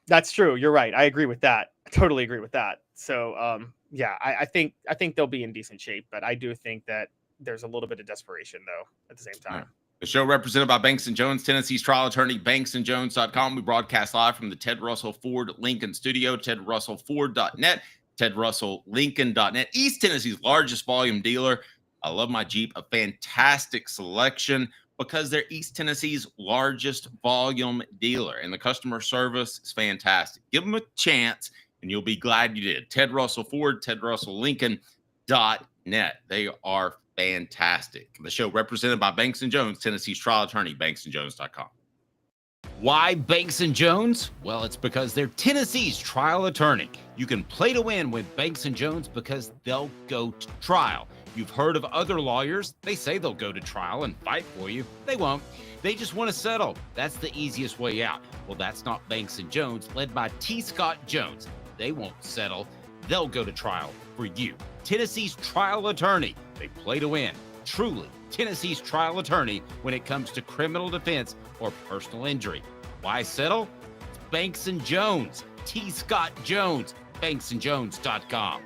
That's true. You're right. I agree with that. I totally agree with that. So, yeah, I think they'll be in decent shape, but I do think that there's a little bit of desperation, though, at the same time. The show represented by Banks & Jones, Tennessee's trial attorney, banksandjones.com. We broadcast live from the Ted Russell Ford Lincoln studio, tedrussellford.net, tedrusselllincoln.net, East Tennessee's largest volume dealer. I love my Jeep, a fantastic selection, because they're East Tennessee's largest volume dealer, and the customer service is fantastic. Give them a chance, and you'll be glad you did. Ted Russell Ford, tedrusselllincoln.net. They are fantastic. The show represented by Banks & Jones, Tennessee's trial attorney, banksandjones.com. Why Banks & Jones? Well, it's because they're Tennessee's trial attorney. You can play to win with Banks & Jones because they'll go to trial. You've heard of other lawyers. They say they'll go to trial and fight for you. They won't. They just want to settle. That's the easiest way out. Well, that's not Banks & Jones, led by T. Scott Jones. They won't settle. They'll go to trial for you. Tennessee's trial attorney. They play to win. Truly, Tennessee's trial attorney when it comes to criminal defense or personal injury. Why settle? It's Banks & Jones. T. Scott Jones. banksandjones.com.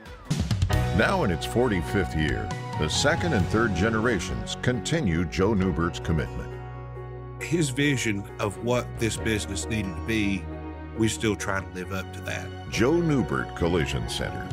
Now in its 45th year, the second and third generations continue Joe Newbert's commitment. His vision of what this business needed to be, we still try to live up to that. Joe Newbert Collision Center.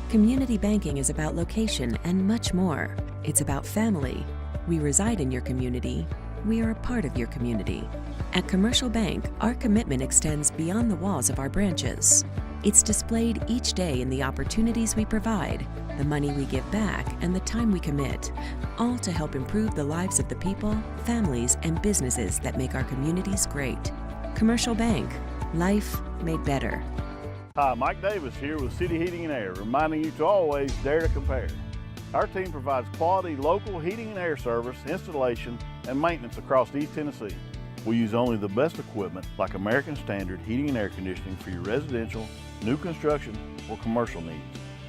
Community banking is about location and much more. It's about family. We reside in your community. We are a part of your community. At Commercial Bank, our commitment extends beyond the walls of our branches. It's displayed each day in the opportunities we provide, the money we give back, and the time we commit, all to help improve the lives of the people, families, and businesses that make our communities great. Commercial Bank. Life made better. Hi, Mike Davis here with City Heating and Air, reminding you to always dare to compare. Our team provides quality local heating and air service, installation, and maintenance across East Tennessee. We use only the best equipment like American Standard heating and air conditioning for your residential, new construction, or commercial needs.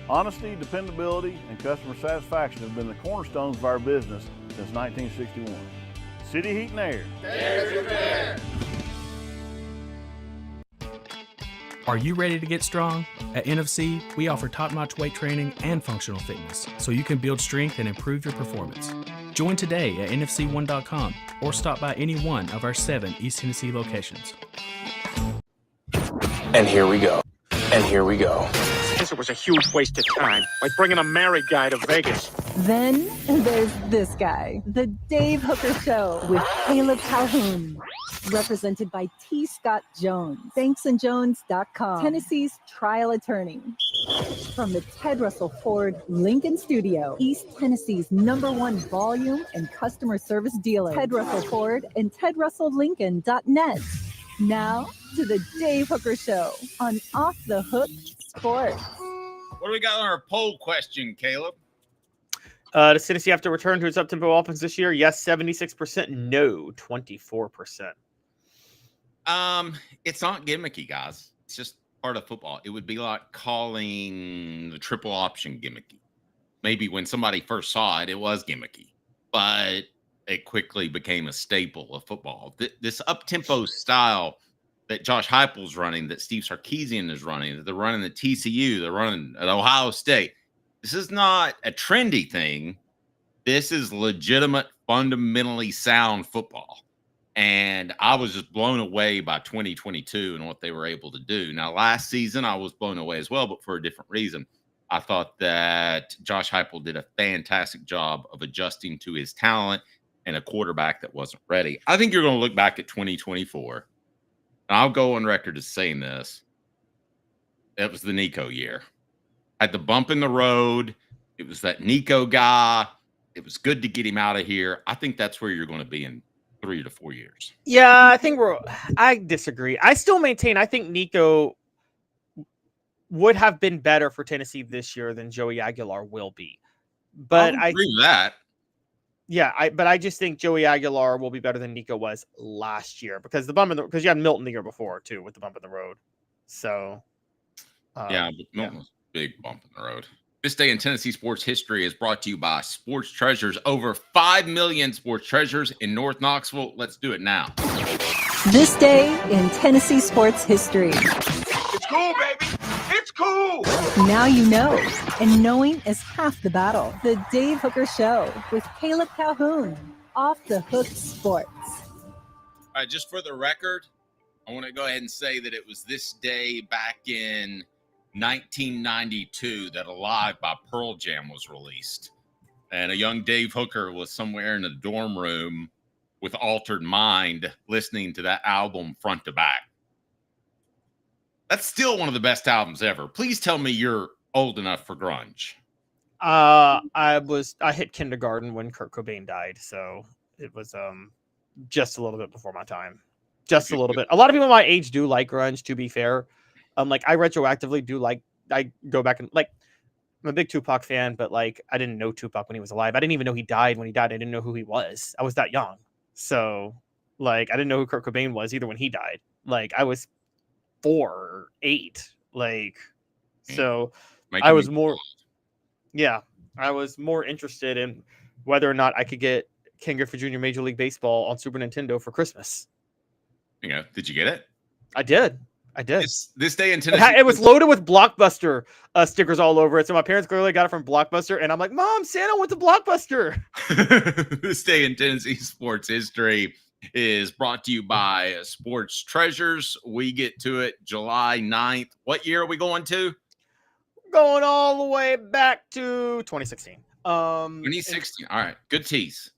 Honesty, dependability, and customer satisfaction have been the cornerstones of our business since 1961. City Heat and Air. Dare to compare. Are you ready to get strong? At NFC, we offer top-notch weight training and functional fitness, so you can build strength and improve your performance. Join today at nfc1.com or stop by any one of our 7 East Tennessee locations. And here we go. And here we go. This was a huge waste of time, like bringing a married guy to Vegas. Then there's this guy, the Dave Hooker Show with Caleb Calhoun. Represented by T. Scott Jones, banksandjones.com, Tennessee's trial attorney. From the Ted Russell Ford Lincoln Studio, East Tennessee's #1 volume and customer service dealer, Ted Russell Ford and TedRussellLincoln.net. Now to the Dave Hooker Show on Off the Hook Sports. What do we got on our poll question, Caleb? Does Tennessee have to return to its up-tempo offense this year? Yes, 76%. No, 24%. It's not gimmicky, guys. It's just part of football. It would be like calling the triple option gimmicky. Maybe when somebody first saw it, it was gimmicky, but it quickly became a staple of football. This up-tempo style that Josh Heupel's running, that Steve Sarkisian is running, that they're running at TCU, they're running at Ohio State. This is not a trendy thing. This is legitimate, fundamentally sound football. And I was just blown away by 2022 and what they were able to do. Now, last season, I was blown away as well, but for a different reason. I thought that Josh Heupel did a fantastic job of adjusting to his talent and a quarterback that wasn't ready. I think you're going to look back at 2024, and I'll go on record as saying this. It was the Nico year. Had the bump in the road. It was that Nico guy. It was good to get him out of here. I think that's where you're going to be in 3 to 4 years. Yeah, I disagree. I still maintain I think Nico would have been better for Tennessee this year than Joey Aguilar will be. But I agree with that. Yeah, but I just think Joey Aguilar will be better than Nico was last year because because you had Milton the year before too with the bump in the road. So yeah, but Milton was a big bump in the road. This day in Tennessee sports history is brought to you by Sports Treasures. Over 5 million sports treasures in North Knoxville. Let's do it now. This day in Tennessee sports history. It's cool, baby. It's cool. Now you know, and knowing is half the battle. The Dave Hooker Show with Caleb Calhoun. Off the Hook Sports. All right, just for the record, I want to go ahead and say that it was this day back in 1992 that Alive by Pearl Jam was released. And a young Dave Hooker was somewhere in a dorm room with altered mind listening to that album front to back. That's still one of the best albums ever. Please tell me you're old enough for grunge. I hit kindergarten when Kurt Cobain died, so it was just a little bit before my time. Just a little bit. A lot of people my age do like grunge, to be fair. Like I retroactively do like, I go back and like, I'm a big Tupac fan, but like I didn't know Tupac when he was alive. I didn't even know he died when he died. I didn't know who he was. I was that young. So like, I didn't know who Kurt Cobain was either when he died. Like I was 4 or 8. Like, so I was more, I was more interested in whether or not I could get Ken Griffey Jr. Major League Baseball on Super Nintendo for Christmas. Did you get it? I did. This day in Tennessee. It was loaded with Blockbuster stickers all over it. So my parents clearly got it from Blockbuster. And I'm like, Mom, Santa went to Blockbuster. This day in Tennessee sports history is brought to you by Sports Treasures. We get to it July 9th. What year are we going to? Going all the way back to 2016. 2016. All right. Good tease.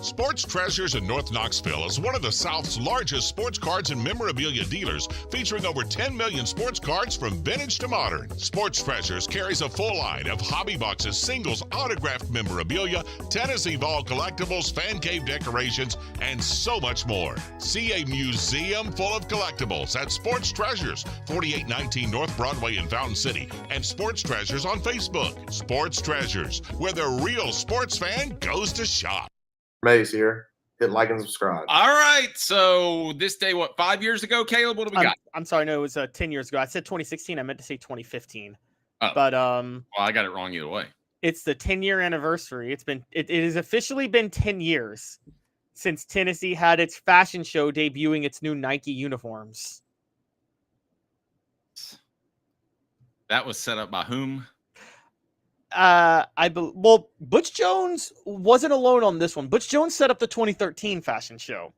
Sports Treasures in North Knoxville is one of the South's largest sports cards and memorabilia dealers, featuring over 10 million sports cards from vintage to modern. Sports Treasures carries a full line of hobby boxes, singles, autographed memorabilia, Tennessee Vol collectibles, fan cave decorations, and so much more. See a museum full of collectibles at Sports Treasures, 4819 North Broadway in Fountain City, and Sports Treasures on Facebook. Sports Treasures, where the real sports fan goes to shop. Maze here. Hit like and subscribe. All right. So this day, what, 5 years ago, Caleb? What do we got? I'm sorry. No, it was 10 years ago. I said 2016. I meant to say 2015. Oh. But well, I got it wrong either way. It's the 10-year anniversary. It has officially been 10 years since Tennessee had its fashion show debuting its new Nike uniforms. That was set up by whom? Butch Jones wasn't alone on this one. Butch Jones set up the 2013 fashion show.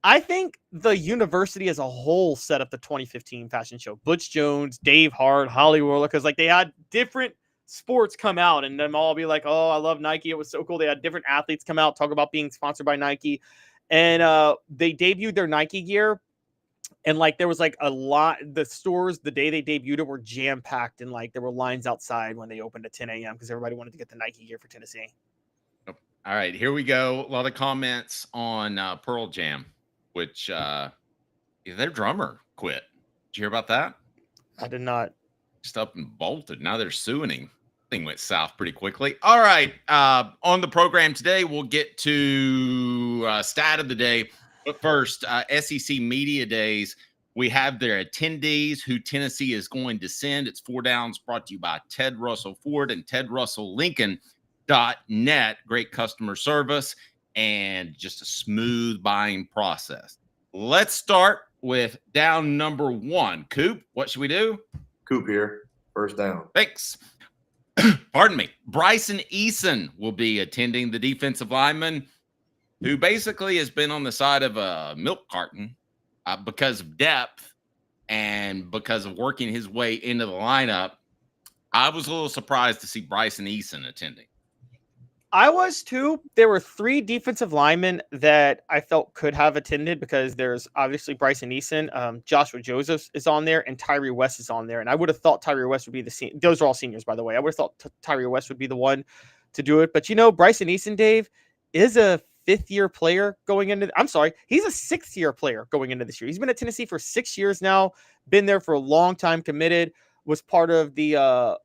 I think the university as a whole set up the 2015 fashion show. Butch Jones, Dave Hart, Hollywood, because like they had different sports come out and them all be like, oh, I love Nike. It was so cool. They had different athletes come out, talk about being sponsored by Nike. And they debuted their Nike gear. And like there was like a lot, the stores the day they debuted it were jam-packed, and like there were lines outside when they opened at 10 a.m. because everybody wanted to get the Nike gear for Tennessee. All right, here we go. A lot of comments on Pearl Jam, which their drummer quit. Did you hear about that? I did not. Just up and bolted. Now they're suing him. Thing went south pretty quickly. All right, on the program today, we'll get to stat of the day. But first, SEC Media Days, we have their attendees who Tennessee is going to send. It's 4 Downs, brought to you by Ted Russell Ford and TedRussellLincoln.net. Great customer service and just a smooth buying process. Let's start with down number 1. Coop, what should we do? Coop here. First down. Thanks. Pardon me. Bryson Eason will be attending, the defensive lineman, who basically has been on the side of a milk carton because of depth and because of working his way into the lineup. I was a little surprised to see Bryson Eason attending. I was too. There were 3 defensive linemen that I felt could have attended because there's obviously Bryson Eason, Joshua Joseph is on there, and Tyree West is on there. And I would have thought Tyree West would be those are all seniors, by the way. I would have thought Tyree West would be the one to do it. But, you know, Bryson Eason, Dave, is a 5th-year player going into he's a 6th-year player going into this year. He's been at Tennessee for 6 years now, been there for a long time, committed, was part of the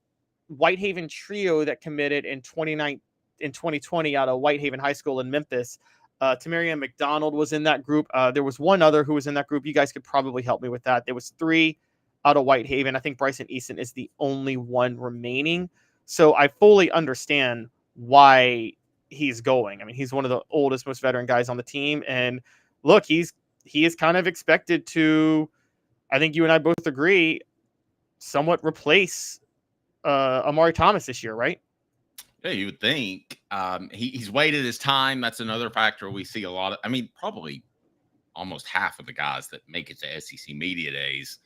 Whitehaven trio that committed in 2020 out of Whitehaven High School in Memphis. Tamarian McDonald was in that group. There was one other who was in that group. You guys could probably help me with that. There was 3 out of Whitehaven. I think Bryson Eason is the only one remaining. So I fully understand why he's going. I mean, he's one of the oldest, most veteran guys on the team. And look, he is kind of expected to, I think you and I both agree, somewhat replace Amari Thomas this year, right? Yeah, you would think. He's waited his time. That's another factor we see a lot of. I mean, probably almost half of the guys that make it to SEC Media Days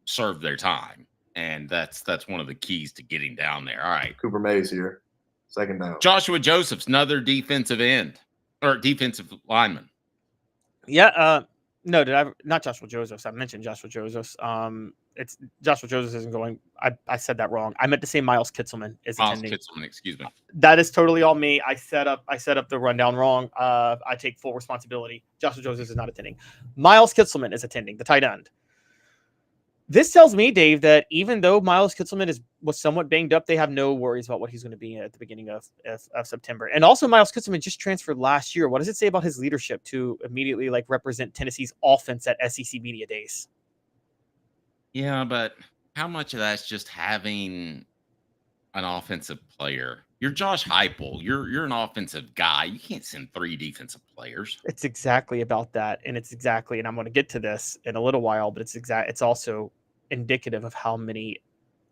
serve their time. And that's one of the keys to getting down there. All right. Cooper Mays here. Second down. Joshua Joseph's another defensive end or defensive lineman. Yeah. No, not Joshua Josephs. I mentioned Joshua Josephs. It's Joshua Josephs isn't going. I said that wrong. I meant to say Miles Kitzelman is attending. Miles Kitzelman, excuse me. That is totally all me. I set up the rundown wrong. I take full responsibility. Joshua Josephs is not attending. Miles Kitzelman is attending, the tight end. This tells me, Dave, that even though Miles Kitzelman was somewhat banged up, they have no worries about what he's going to be at the beginning of September. And also, Miles Kitzelman just transferred last year. What does it say about his leadership to immediately represent Tennessee's offense at SEC Media Days? Yeah, but how much of that's just having an offensive player? You're Josh Heupel. You're an offensive guy. You can't send 3 defensive players. It's exactly about that, and I'm going to get to this in a little while, but it's also indicative of how many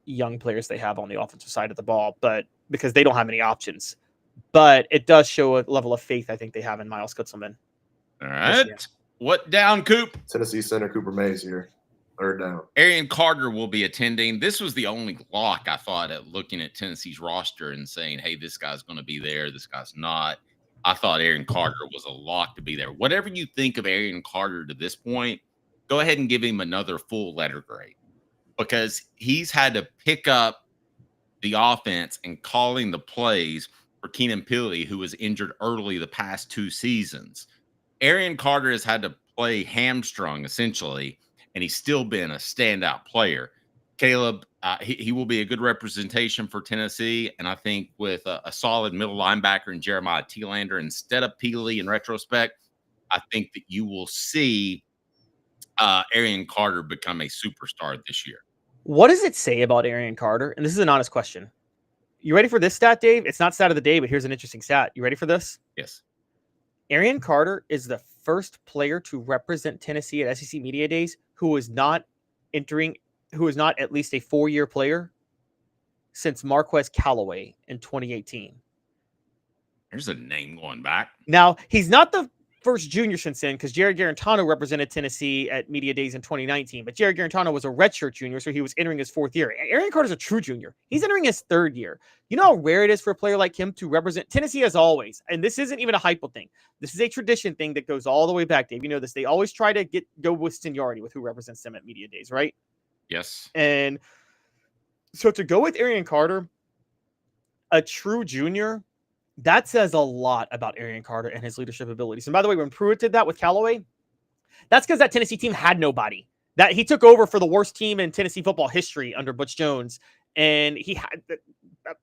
young players they have on the offensive side of the ball, but because they don't have any options. But it does show a level of faith I think they have in Miles Kitzelman. All right. What down, Coop? Tennessee center Cooper Mays here. Third down. Arian Carter will be attending. This was the only lock I thought at looking at Tennessee's roster and saying, hey, this guy's going to be there. This guy's not. I thought Aaron Carter was a lock to be there. Whatever you think of Aaron Carter to this point, go ahead and give him another full letter grade, because he's had to pick up the offense and calling the plays for Keenan Pili, who was injured early the past 2 seasons. Aaron Carter has had to play hamstrung essentially, and he's still been a standout player. Caleb, he will be a good representation for Tennessee, and I think with a solid middle linebacker in Jeremiah Thielander instead of Pili in retrospect, I think that you will see Aaron Carter become a superstar this year. What does it say about Aaron Carter? And this is an honest question. You ready for this stat, Dave? It's not stat of the day, but here's an interesting stat. You ready for this? Yes. Aaron Carter is the first player to represent Tennessee at SEC Media Days who is not at least a 4-year player since Marquez Callaway in 2018. There's a name going back. Now, he's not the first junior since then, because Jared Garantano represented Tennessee at Media Days in 2019, but Jared Garantano was a redshirt junior, so he was entering his 4th year. Aaron Carter's a true junior. He's entering his 3rd year. You know how rare it is for a player like him to represent Tennessee as always, and this isn't even a Heupel thing. This is a tradition thing that goes all the way back, Dave. You know this. They always try to go with seniority with who represents them at Media Days, right? Yes. And so to go with Aaron Carter, a true junior, that says a lot about Aaron Carter and his leadership abilities. And by the way, when Pruitt did that with Callaway, that's because that Tennessee team had nobody. That he took over for the worst team in Tennessee football history under Butch Jones, and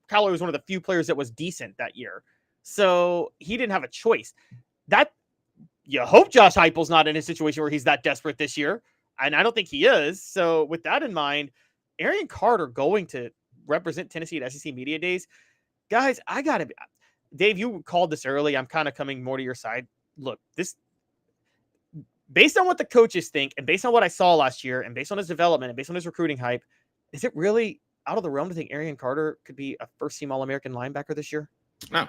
Callaway was one of the few players that was decent that year. So he didn't have a choice. That you hope Josh Heupel's not in a situation where he's that desperate this year, and I don't think he is. So with that in mind, Aaron Carter going to represent Tennessee at SEC Media Days, guys, I gotta be. Dave, you called this early. I'm kind of coming more to your side. Look, this, based on what the coaches think and based on what I saw last year and based on his development and based on his recruiting hype, is it really out of the realm to think Aaron Carter could be a first-team All-American linebacker this year? No.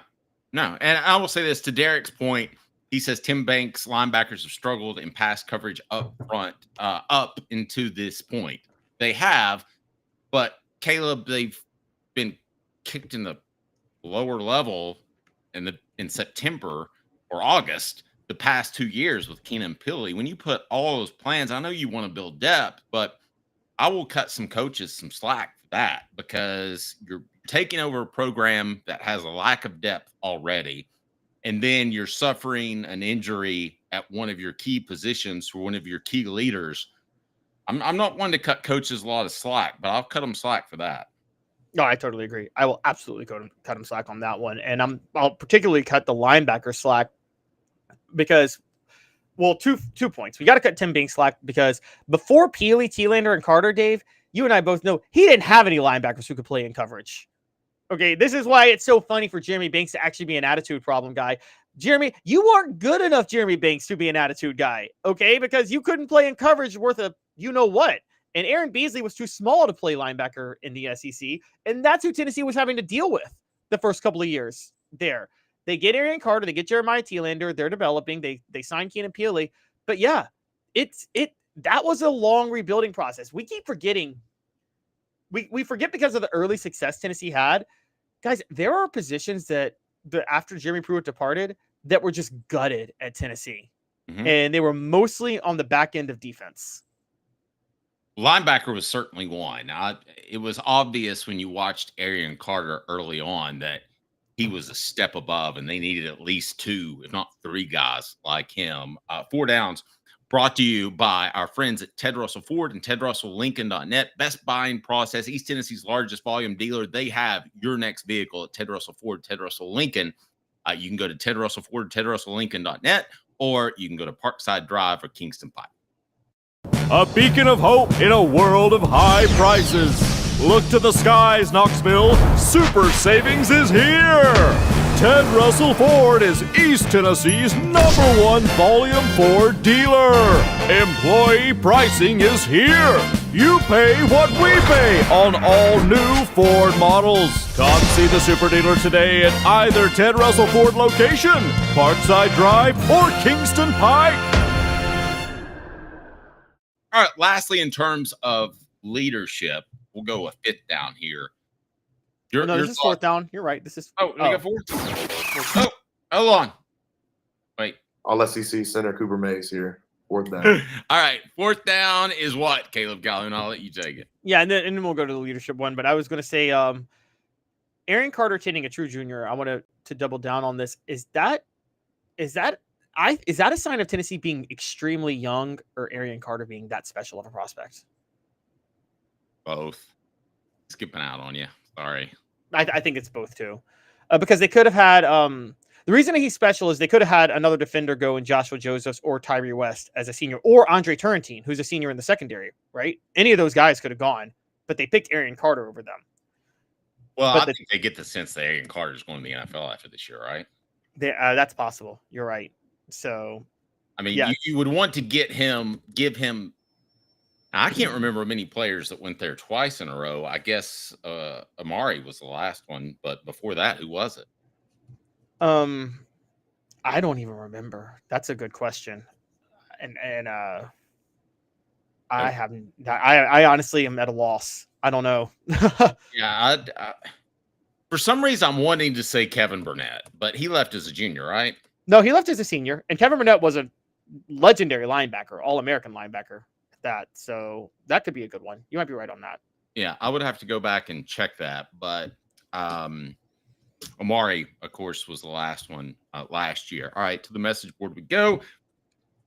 And I will say this to Derek's point. He says Tim Banks linebackers have struggled in pass coverage up front, up into this point. They have, but Caleb, they've been kicked in the lower level in September or August the past 2 years with Keenan Pili. When you put all those plans, I know you want to build depth, but I will cut some coaches some slack for that, because you're taking over a program that has a lack of depth already, and then you're suffering an injury at one of your key positions for one of your key leaders. I'm not one to cut coaches a lot of slack, but I'll cut them slack for that. No, I totally agree. I will absolutely cut him slack on that one. And I'll particularly cut the linebacker slack because, well, two points. We got to cut Tim Banks slack because before Pili, Thielander, and Carter, Dave, you and I both know he didn't have any linebackers who could play in coverage. Okay, this is why it's so funny for Jeremy Banks to actually be an attitude problem guy. Jeremy, you aren't good enough, Jeremy Banks, to be an attitude guy, okay? Because you couldn't play in coverage worth a you-know-what. And Aaron Beasley was too small to play linebacker in the SEC, and that's who Tennessee was having to deal with the first couple of years there. They get Aaron Carter, they get Jeremiah Thielander, they're developing, they sign Keenan Pili. But yeah, that was a long rebuilding process. We keep forgetting. We forget because of the early success Tennessee had. Guys, there are positions that after Jeremy Pruitt departed that were just gutted at Tennessee. Mm-hmm. And they were mostly on the back end of defense. Linebacker was certainly one. It was obvious when you watched Aaron Carter early on that he was a step above, and they needed at least 2, if not 3 guys like him. 4 Downs brought to you by our friends at Ted Russell Ford and TedRussellLincoln.net. Best buying process, East Tennessee's largest volume dealer. They have your next vehicle at Ted Russell Ford, Ted Russell Lincoln. You can go to Ted Russell Ford, TedRussellLincoln.net, or you can go to Parkside Drive or Kingston Pike. A beacon of hope in a world of high prices. Look to the skies, Knoxville. Super savings is here. Ted Russell Ford is East Tennessee's #1 volume Ford dealer. Employee pricing is here. You pay what we pay on all new Ford models. Come see the super dealer today at either Ted Russell Ford location, Parkside Drive, or Kingston Pike. All right, lastly, in terms of leadership, we'll go a 5th down here. This is 4th down. You're right. This is. You got 4th? Oh, hold on. All SEC center Cooper Mays here. 4th down. All right. 4th down is what, Caleb Calhoun? I'll let you take it. Yeah, and then we'll go to the leadership one. But I was going to say, Aaron Carter hitting a true junior. I want to double down on this. Is that a sign of Tennessee being extremely young, or Aaron Carter being that special of a prospect? Both. Skipping out on you. Sorry. I think it's both too, because they could have had. The reason he's special is they could have had another defender go in Joshua Josephs or Tyree West as a senior, or Andre Turrentine, who's a senior in the secondary, right? Any of those guys could have gone, but they picked Aaron Carter over them. Well, I think they get the sense that Aaron Carter is going to the NFL after this year, right? That's possible. You're right. So, I mean, you would want to give him. I can't remember many players that went there twice in a row. I guess Amari was the last one, but before that, who was it? I don't even remember. That's a good question, and I haven't. I honestly am at a loss. I don't know. Yeah, for some reason, I'm wanting to say Kevin Burnett, but he left as a junior, right? No, he left as a senior, and Kevin Burnett was a legendary linebacker, All-American linebacker. So that could be a good one. You might be right on that. Yeah, I would have to go back and check that, but Amari, of course, was the last one last year. All right, to the message board we go.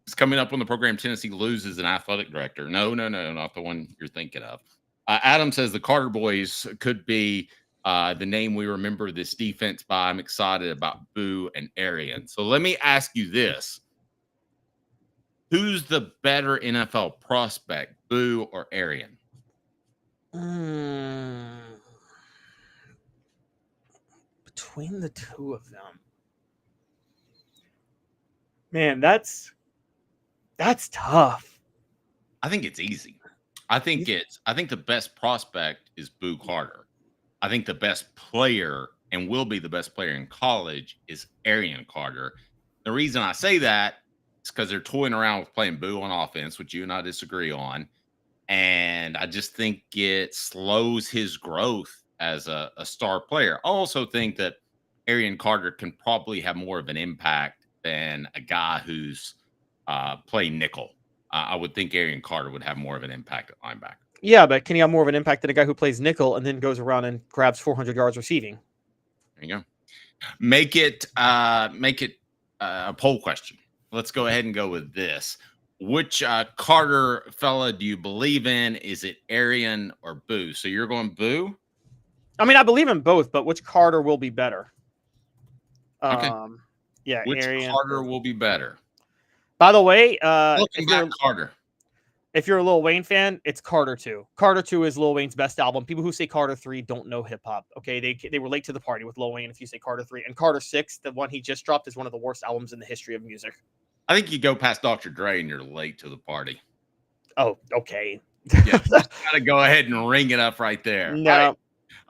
It's coming up on the program. Tennessee loses an athletic director. No, not the one you're thinking of. Adam says the Carter boys could be the name we remember this defense by. I'm excited about Boo and Arian. So let me ask you this. Who's the better NFL prospect, Boo or Arian? Between the two of them, man, that's tough. I think it's easy. I think the best prospect is Boo Carter. I think the best player, and will be the best player in college, is Arian Carter. The reason I say that is because they're toying around with playing Boo on offense, which you and I disagree on. And I just think it slows his growth as a star player. I also think that Arian Carter can probably have more of an impact than a guy who's playing nickel. I would think Arian Carter would have more of an impact at linebacker. Yeah, but can he have more of an impact than a guy who plays nickel and then goes around and grabs 400 yards receiving? There you go. Make it a poll question. Let's go ahead and go with this. Which Carter fella do you believe in? Is it Arian or Boo? So you're going Boo? I mean, I believe in both, but which Carter will be better? Okay. Yeah, which Arian. Carter will be better? By the way, Carter. If you're a Lil Wayne fan, it's Carter 2. Carter 2 is Lil Wayne's best album. People who say Carter 3 don't know hip hop. Okay, they were late to the party with Lil Wayne if you say Carter 3. And Carter 6, the one he just dropped, is one of the worst albums in the history of music. I think you go past Dr. Dre and you're late to the party. Oh, okay. Yeah, got to go ahead and ring it up right there. No.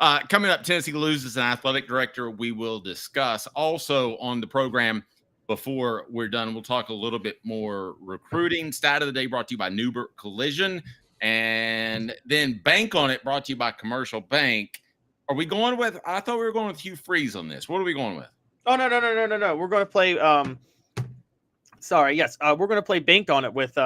Right. Coming up, Tennessee loses an athletic director. We will discuss also on the program. Before we're done, we'll talk a little bit more recruiting. Stat of the day brought to you by Newbert Collision. And then Bank on It brought to you by Commercial Bank. Are we going with, I thought we were going with Hugh Freeze on this. What are we going with? Oh, no. We're going to play, we're going to play Bank on It with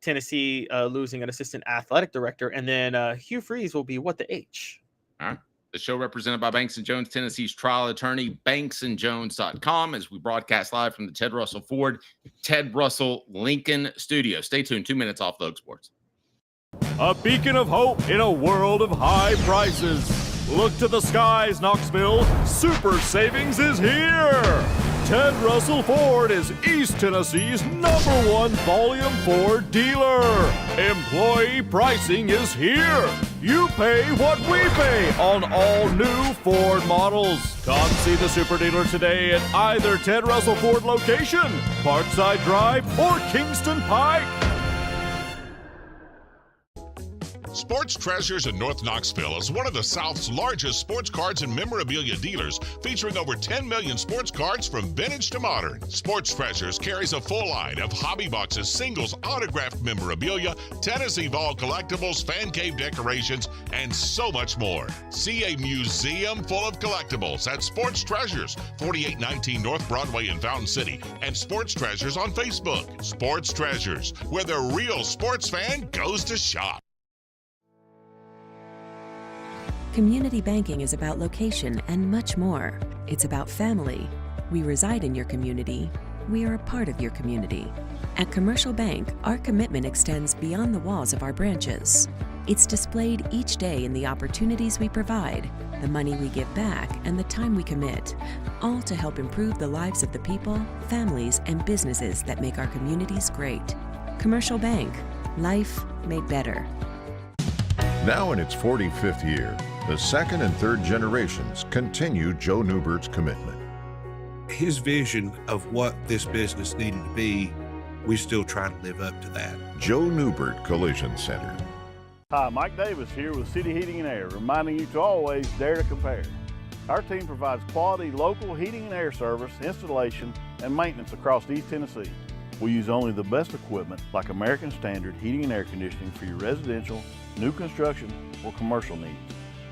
Tennessee losing an assistant athletic director. And then Hugh Freeze will be What the H. All right. The show represented by Banks & Jones, Tennessee's trial attorney, banksandjones.com, as we broadcast live from the Ted Russell Ford, Ted Russell Lincoln studio. Stay tuned. 2 minutes off Vogue Sports. A beacon of hope in a world of high prices. Look to the skies, Knoxville. Super savings is here. Ted Russell Ford is East Tennessee's #1 volume Ford dealer. Employee pricing is here. You pay what we pay on all new Ford models. Come see the super dealer today at either Ted Russell Ford location, Parkside Drive, or Kingston Pike. Sports Treasures in North Knoxville is one of the South's largest sports cards and memorabilia dealers, featuring over 10 million sports cards from vintage to modern. Sports Treasures carries a full line of hobby boxes, singles, autographed memorabilia, Tennessee Vol collectibles, fan cave decorations, and so much more. See a museum full of collectibles at Sports Treasures, 4819 North Broadway in Fountain City, and Sports Treasures on Facebook. Sports Treasures, where the real sports fan goes to shop. Community banking is about location and much more. It's about family. We reside in your community. We are a part of your community. At Commercial Bank, our commitment extends beyond the walls of our branches. It's displayed each day in the opportunities we provide, the money we give back, and the time we commit, all to help improve the lives of the people, families, and businesses that make our communities great. Commercial Bank, life made better. Now in its 45th year, the second and third generations continue Joe Newbert's commitment. His vision of what this business needed to be, we still try to live up to that. Joe Newbert Collision Center. Hi, Mike Davis here with City Heating and Air, reminding you to always dare to compare. Our team provides quality local heating and air service, installation, and maintenance across East Tennessee. We use only the best equipment like American Standard heating and air conditioning for your residential, new construction, or commercial needs.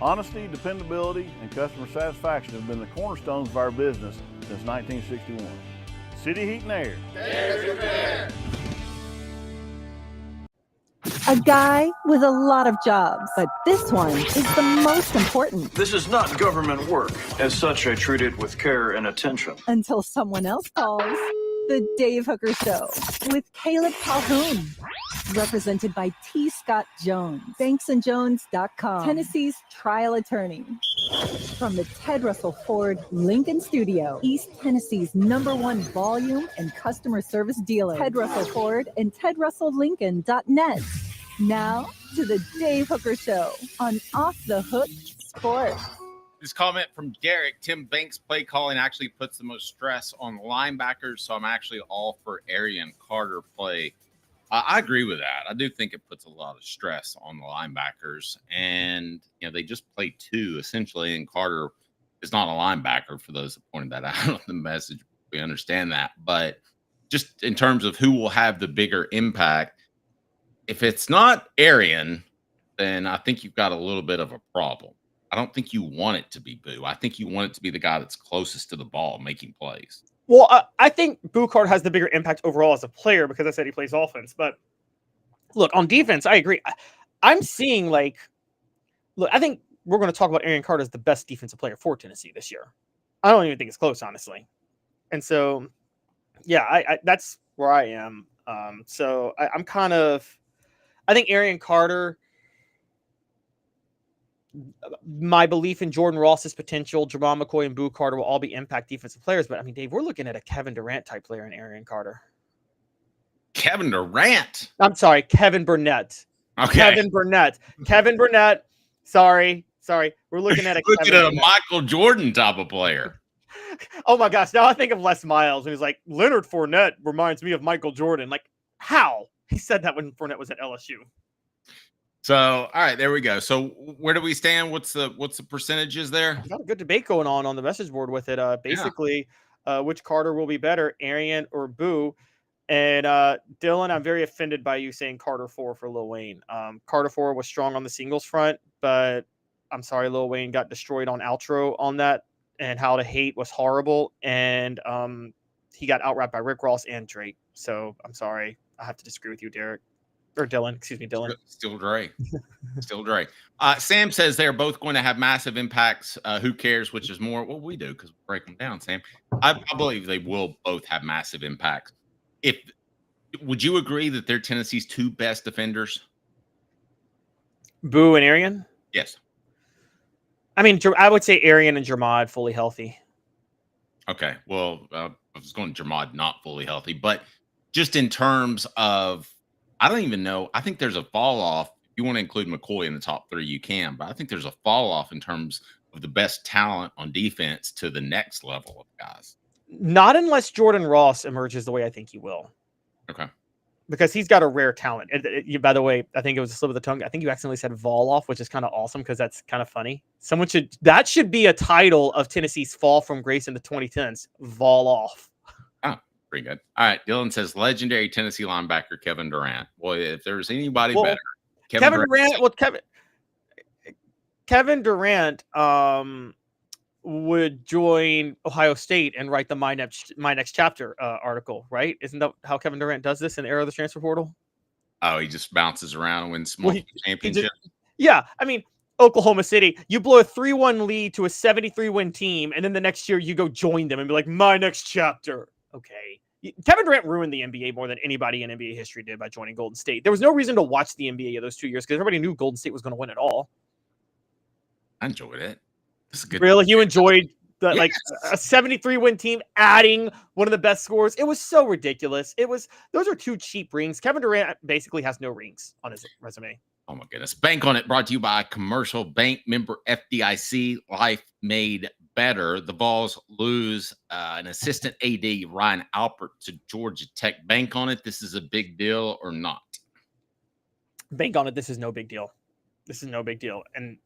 Honesty, dependability, and customer satisfaction have been the cornerstones of our business since 1961. City Heat and Air. Dare to compare. A guy with a lot of jobs, but this one is the most important. This is not government work. As such, I treat it with care and attention. Until someone else calls. The Dave Hooker Show with Calhoun. Represented by T. Scott Jones. BanksandJones.com. Tennessee's trial attorney. From the Ted Russell Ford Lincoln Studio, East Tennessee's #1 volume and customer service dealer. Ted Russell Ford and TedRussellLincoln.net. Now to the Dave Hooker Show on Off the Hook Sports. This comment from Derek, Tim Banks' play calling actually puts the most stress on the linebackers, so I'm actually all for Arian Carter play. I agree with that. I do think it puts a lot of stress on the linebackers, and they just play two essentially, and Carter is not a linebacker. For those that pointed that out on the message, we understand that, but just in terms of who will have the bigger impact, if it's not Arian, then I think you've got a little bit of a problem. I don't think you want it to be Boo. I think you want it to be the guy that's closest to the ball making plays. Well, I think Boo Card has the bigger impact overall as a player because I said he plays offense. But look, on defense, I agree. I'm seeing I think we're going to talk about Arian Carter as the best defensive player for Tennessee this year. I don't even think it's close, honestly. And so, yeah, I that's where I am. So I'm kind of – I think Arian Carter – my belief in Jordan Ross's potential, Jamal McCoy and Boo Carter will all be impact defensive players. But, I mean, Dave, we're looking at a Kevin Durant type player in Arian Carter. Kevin Durant? I'm sorry, Kevin Burnett. Okay. Kevin Burnett. Kevin Burnett. Sorry. We're looking at a Michael Jordan type of player. Oh, my gosh. Now I think of Les Miles, and he's like, Leonard Fournette reminds me of Michael Jordan. Like, how? He said that when Fournette was at LSU. So, all right, there we go. So, where do we stand? What's the percentages there? We've got a good debate going on the message board with it. Basically, which Carter will be better, Arian or Boo? And Dylan, I'm very offended by you saying Carter 4 for Lil Wayne. Carter 4 was strong on the singles front, but I'm sorry, Lil Wayne got destroyed on outro on that, and How to Hate was horrible, and he got out-rapped by Rick Ross and Drake. So I'm sorry, I have to disagree with you, Derek. Or Dylan, excuse me, Dylan. Still Dre. Sam says they're both going to have massive impacts. Who cares which is more? Well, we do because we break them down, Sam. I believe they will both have massive impacts. Would you agree that they're Tennessee's two best defenders? Boo and Arian? Yes. I mean, I would say Arian and Jermod fully healthy. Okay. Well, I was going Jermod not fully healthy, but just in terms of, I don't even know. I think there's a fall off. If you want to include McCoy in the top 3, you can, but I think there's a fall off in terms of the best talent on defense to the next level of guys. Not unless Jordan Ross emerges the way I think he will. Okay. because he's got a rare talent. By the way, I think it was a slip of the tongue. I think you accidentally said Vol off, which is kind of awesome because that's kind of funny. That should be a title of Tennessee's fall from grace in the 2010s. Vol off. Oh, pretty good. All right. Dylan says legendary Tennessee linebacker Kevin Durant. Boy, if there's anybody better, Kevin Durant. Well, Kevin Durant would join Ohio State and write the My Next Chapter article, right? Isn't that how Kevin Durant does this in the era of the transfer portal? Oh, he just bounces around and wins multiple championships. Yeah, I mean, Oklahoma City, you blow a 3-1 lead to a 73-win team, and then the next year you go join them and be like, my next chapter. Okay. Kevin Durant ruined the NBA more than anybody in NBA history did by joining Golden State. There was no reason to watch the NBA of those 2 years because everybody knew Golden State was going to win it all. I enjoyed it. Really? You enjoyed the, like a 73-win team adding one of the best scores? It was so ridiculous. Those are 2 cheap rings. Kevin Durant basically has no rings on his resume. Oh my goodness. Bank on It brought to you by Commercial Bank, member FDIC, life made better. The Vols lose an assistant AD, Ryan Alpert, to Georgia Tech. Bank on it. This is a big deal or not? Bank on it. This is no big deal. This is no big deal. And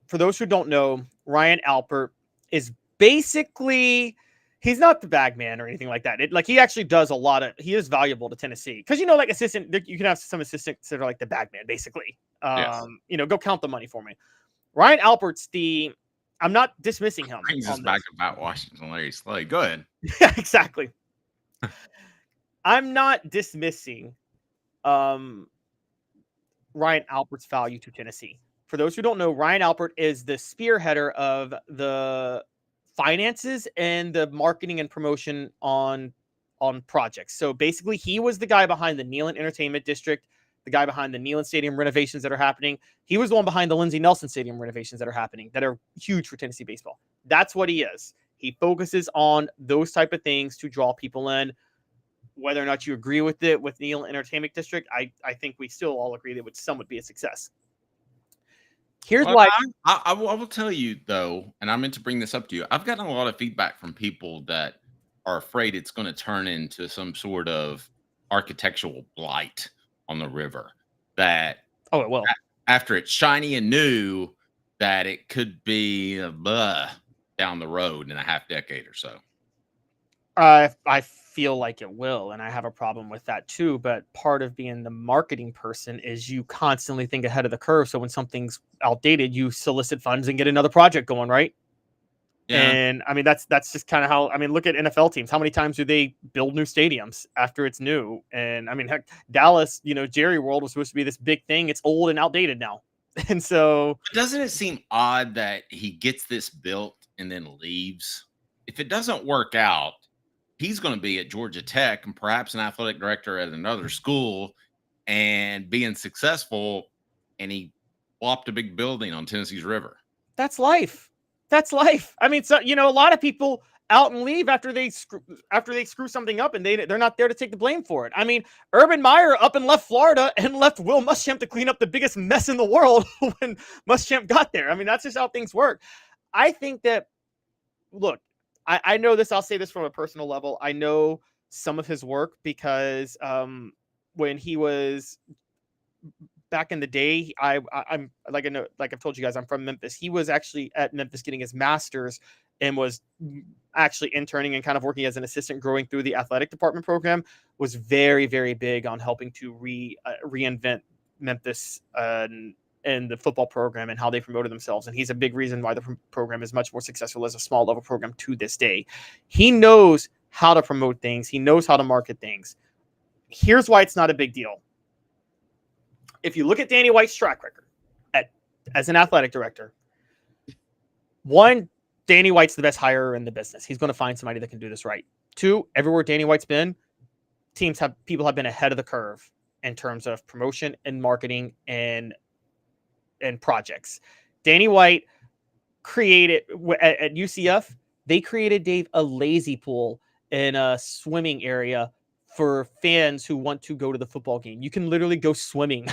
for those who don't know, Ryan Alpert is basically, he's not the bag man or anything like that. He actually does he is valuable to Tennessee. Because, like assistant, you can have some assistants that are like the bag man, basically. Yes. Go count the money for me. Ryan Alpert's I'm not dismissing him. Brings us back about Washington, Larry Slade. Go ahead. Yeah, exactly. I'm not dismissing Ryan Alpert's value to Tennessee. For those who don't know, Ryan Alpert is the spearheader of the finances and the marketing and promotion on projects. So basically, he was the guy behind the Neland Entertainment District, the guy behind the Neland Stadium renovations that are happening. He was the one behind the Lindsey Nelson Stadium renovations that are happening, that are huge for Tennessee baseball. That's what he is. He focuses on those type of things to draw people in. Whether or not you agree with it with Neland Entertainment District, I think we still all agree that some would be a success. Here's why. I will tell you, though, and I meant to bring this up to you. I've gotten a lot of feedback from people that are afraid it's going to turn into some sort of architectural blight on the river. That it will. After it's shiny and new, that it could be down the road in a half decade or so. I feel like it will, and I have a problem with that too. But part of being the marketing person is you constantly think ahead of the curve. So when something's outdated, you solicit funds and get another project going, right? Yeah. And I mean, that's just kind of how, look at NFL teams. How many times do they build new stadiums after it's new? And I mean, heck, Dallas, Jerry World was supposed to be this big thing. It's old and outdated now. And so doesn't it seem odd that he gets this built and then leaves? If it doesn't work out, he's going to be at Georgia Tech and perhaps an athletic director at another school and being successful, and he plopped a big building on Tennessee's river. That's life. That's life. I mean, so, a lot of people out and leave after they screw something up, and they're not there to take the blame for it. I mean, Urban Meyer up and left Florida and left Will Muschamp to clean up the biggest mess in the world when Muschamp got there. I mean, that's just how things work. I think that, look, I know this. I'll say this from a personal level. I know some of his work because when he was back in the day, I'm like I've told you guys, I'm from Memphis. He was actually at Memphis getting his master's and was actually interning and kind of working as an assistant, growing through the athletic department program. Was very, very big on helping to reinvent Memphis and the football program and how they promoted themselves. And he's a big reason why the program is much more successful as a small level program to this day. He knows how to promote things. He knows how to market things. Here's why it's not a big deal. If you look at Danny White's track record as an athletic director, one, Danny White's the best hirer in the business. He's going to find somebody that can do this right. Two, everywhere Danny White's been, people have been ahead of the curve in terms of promotion and marketing and projects. Danny White created at UCF, they created, Dave, a lazy pool in a swimming area for fans who want to go to the football game. You can literally go swimming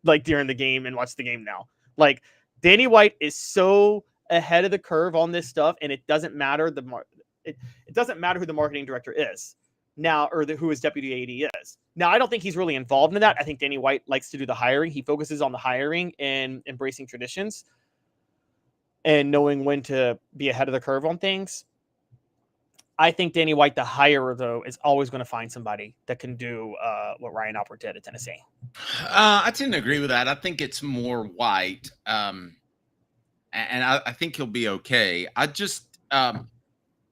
like during the game and watch the game now. Like, Danny White is so ahead of the curve on this stuff, and it doesn't matter it doesn't matter who the marketing director is. now, or who his deputy AD is. Now, I don't think he's really involved in that. I think Danny White likes to do the hiring. He focuses on the hiring and embracing traditions and knowing when to be ahead of the curve on things. I think Danny White, the hirer, though, is always going to find somebody that can do what Ryan Alpert did at Tennessee. I tend to agree with that. I think it's more White, and I think he'll be okay. I just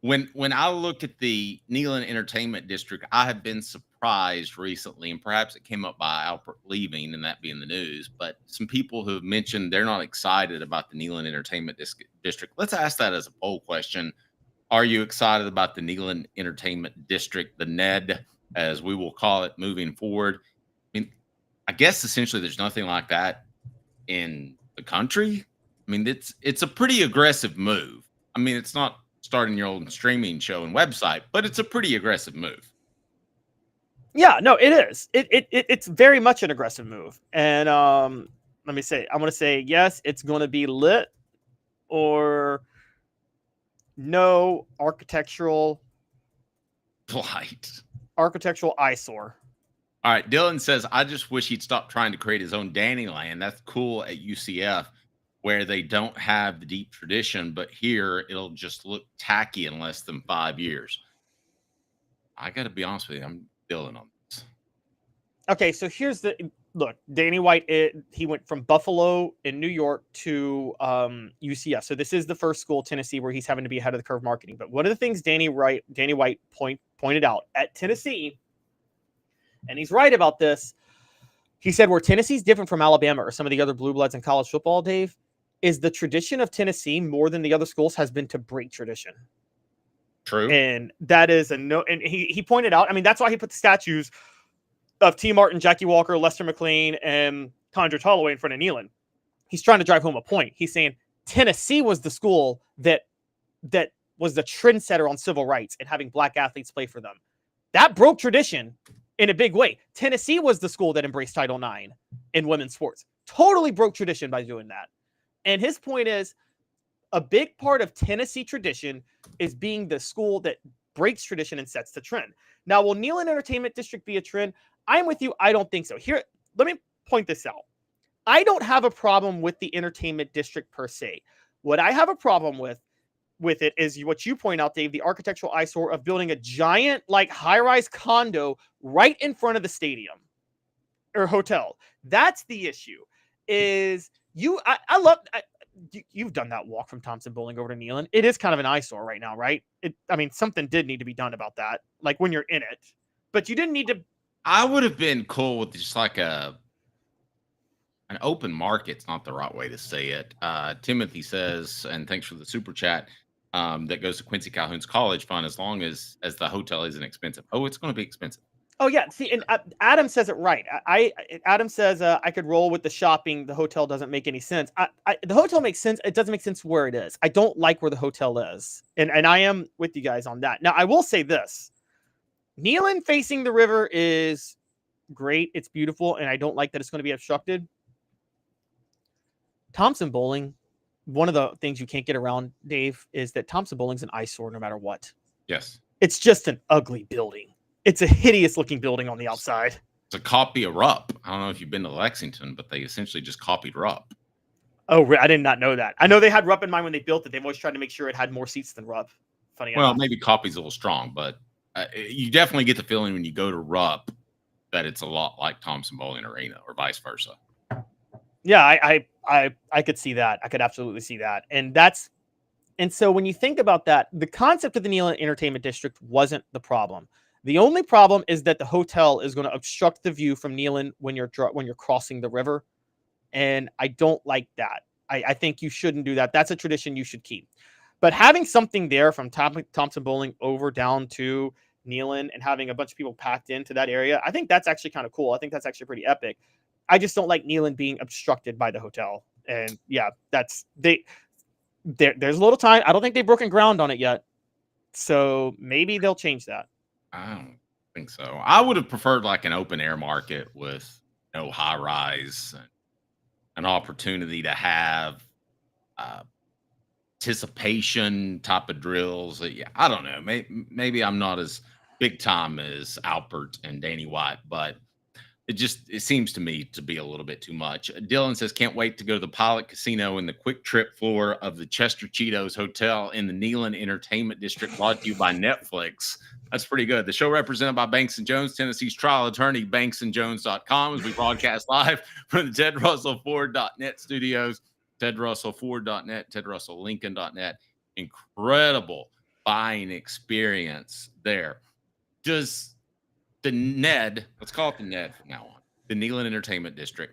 when I look at the Neland Entertainment District, I have been surprised recently, and perhaps it came up by Alpert leaving and that being the news. But some people who have mentioned they're not excited about the Neland Entertainment District. Let's ask that as a poll question. Are you excited about the Neland Entertainment District, the NED, as we will call it moving forward? I mean, I guess essentially there's nothing like that in the country. I mean, it's a pretty aggressive move. I mean, it's not starting your own streaming show and website, but it's a pretty aggressive move. Yeah, no, it is. It's very much an aggressive move. And let me say, I'm going to say, yes, it's going to be lit, or no architectural eyesore. All right. Dylan says, I just wish he'd stop trying to create his own Dannyland. That's cool at UCF where they don't have the deep tradition, but here it'll just look tacky in less than 5 years. I got to be honest with you. I'm Dylan on this. Okay. So here's the look. Danny White, he went from Buffalo in New York to UCF. So this is the first school, Tennessee, where he's having to be ahead of the curve marketing. But one of the things Danny White pointed out at Tennessee, and he's right about this, he said where Tennessee's different from Alabama or some of the other blue bloods in college football, Dave, is the tradition of Tennessee more than the other schools has been to break tradition. True. And that is a no. And he pointed out, I mean, that's why he put the statues of T. Martin, Jackie Walker, Lester McLean, and Condra Holloway in front of Neland. He's trying to drive home a point. He's saying Tennessee was the school that was the trendsetter on civil rights and having black athletes play for them. That broke tradition in a big way. Tennessee was the school that embraced Title IX in women's sports. Totally broke tradition by doing that. And his point is, a big part of Tennessee tradition is being the school that breaks tradition and sets the trend. Now, will Neland Entertainment District be a trend? I'm with you. I don't think so. Here, let me point this out. I don't have a problem with the entertainment district per se. What I have a problem with it is what you point out, Dave, the architectural eyesore of building a giant, like, high-rise condo right in front of the stadium or hotel. That's the issue. Is you've done that walk from Thompson Bowling over to Neland. It is kind of an eyesore right now, right? I mean, something did need to be done about that, like when you're in it, but you didn't need to. I would have been cool with just like an open market's not the right way to say it. Timothy says, and thanks for the super chat, that goes to Quincy Calhoun's college fund as long as the hotel isn't expensive. Oh, it's going to be expensive. Oh, yeah. See, and Adam says it right. Adam says I could roll with the shopping. The hotel doesn't make any sense. The hotel makes sense. It doesn't make sense where it is. I don't like where the hotel is. And I am with you guys on that. Now, I will say this. Neland facing the river is great. It's beautiful. And I don't like that it's going to be obstructed. Thompson Bowling, one of the things you can't get around, Dave, is that Thompson Bowling's an eyesore no matter what. Yes. It's just an ugly building. It's a hideous looking building on the outside. It's a copy of Rupp. I don't know if you've been to Lexington, but they essentially just copied Rupp. Oh, I did not know that. I know they had Rupp in mind when they built it. They've always tried to make sure it had more seats than Rupp. Funny enough. Maybe copy's a little strong, but you definitely get the feeling when you go to Rupp that it's a lot like Thompson Bowling Arena or vice versa. Yeah, I could see that. I could absolutely see that. And so when you think about that, the concept of the Neland Entertainment District wasn't the problem. The only problem is that the hotel is going to obstruct the view from Neland when you're crossing the river. And I don't like that. I think you shouldn't do that. That's a tradition you should keep. But having something there from Thompson Bowling over down to Neland and having a bunch of people packed into that area, I think that's actually kind of cool. I think that's actually pretty epic. I just don't like Neland being obstructed by the hotel. And yeah, there's a little time. I don't think they've broken ground on it yet. So maybe they'll change that. I don't think so. I would have preferred like an open air market with no high rise, an opportunity to have anticipation type of drills. Yeah, I don't know. Maybe I'm not as big time as Alpert and Danny White, but it seems to me to be a little bit too much. Dylan says, can't wait to go to the Pilot Casino in the quick trip floor of the Chester Cheetos Hotel in the Neland Entertainment District, brought to you by Netflix. That's pretty good. The show represented by Banks & Jones, Tennessee's trial attorney, banksandjones.com, as we broadcast live from the TedRussellFord.net studios, TedRussellFord.net, TedRussellLincoln.net. Incredible buying experience there. Does the NED, let's call it the NED from now on, the Neland Entertainment District,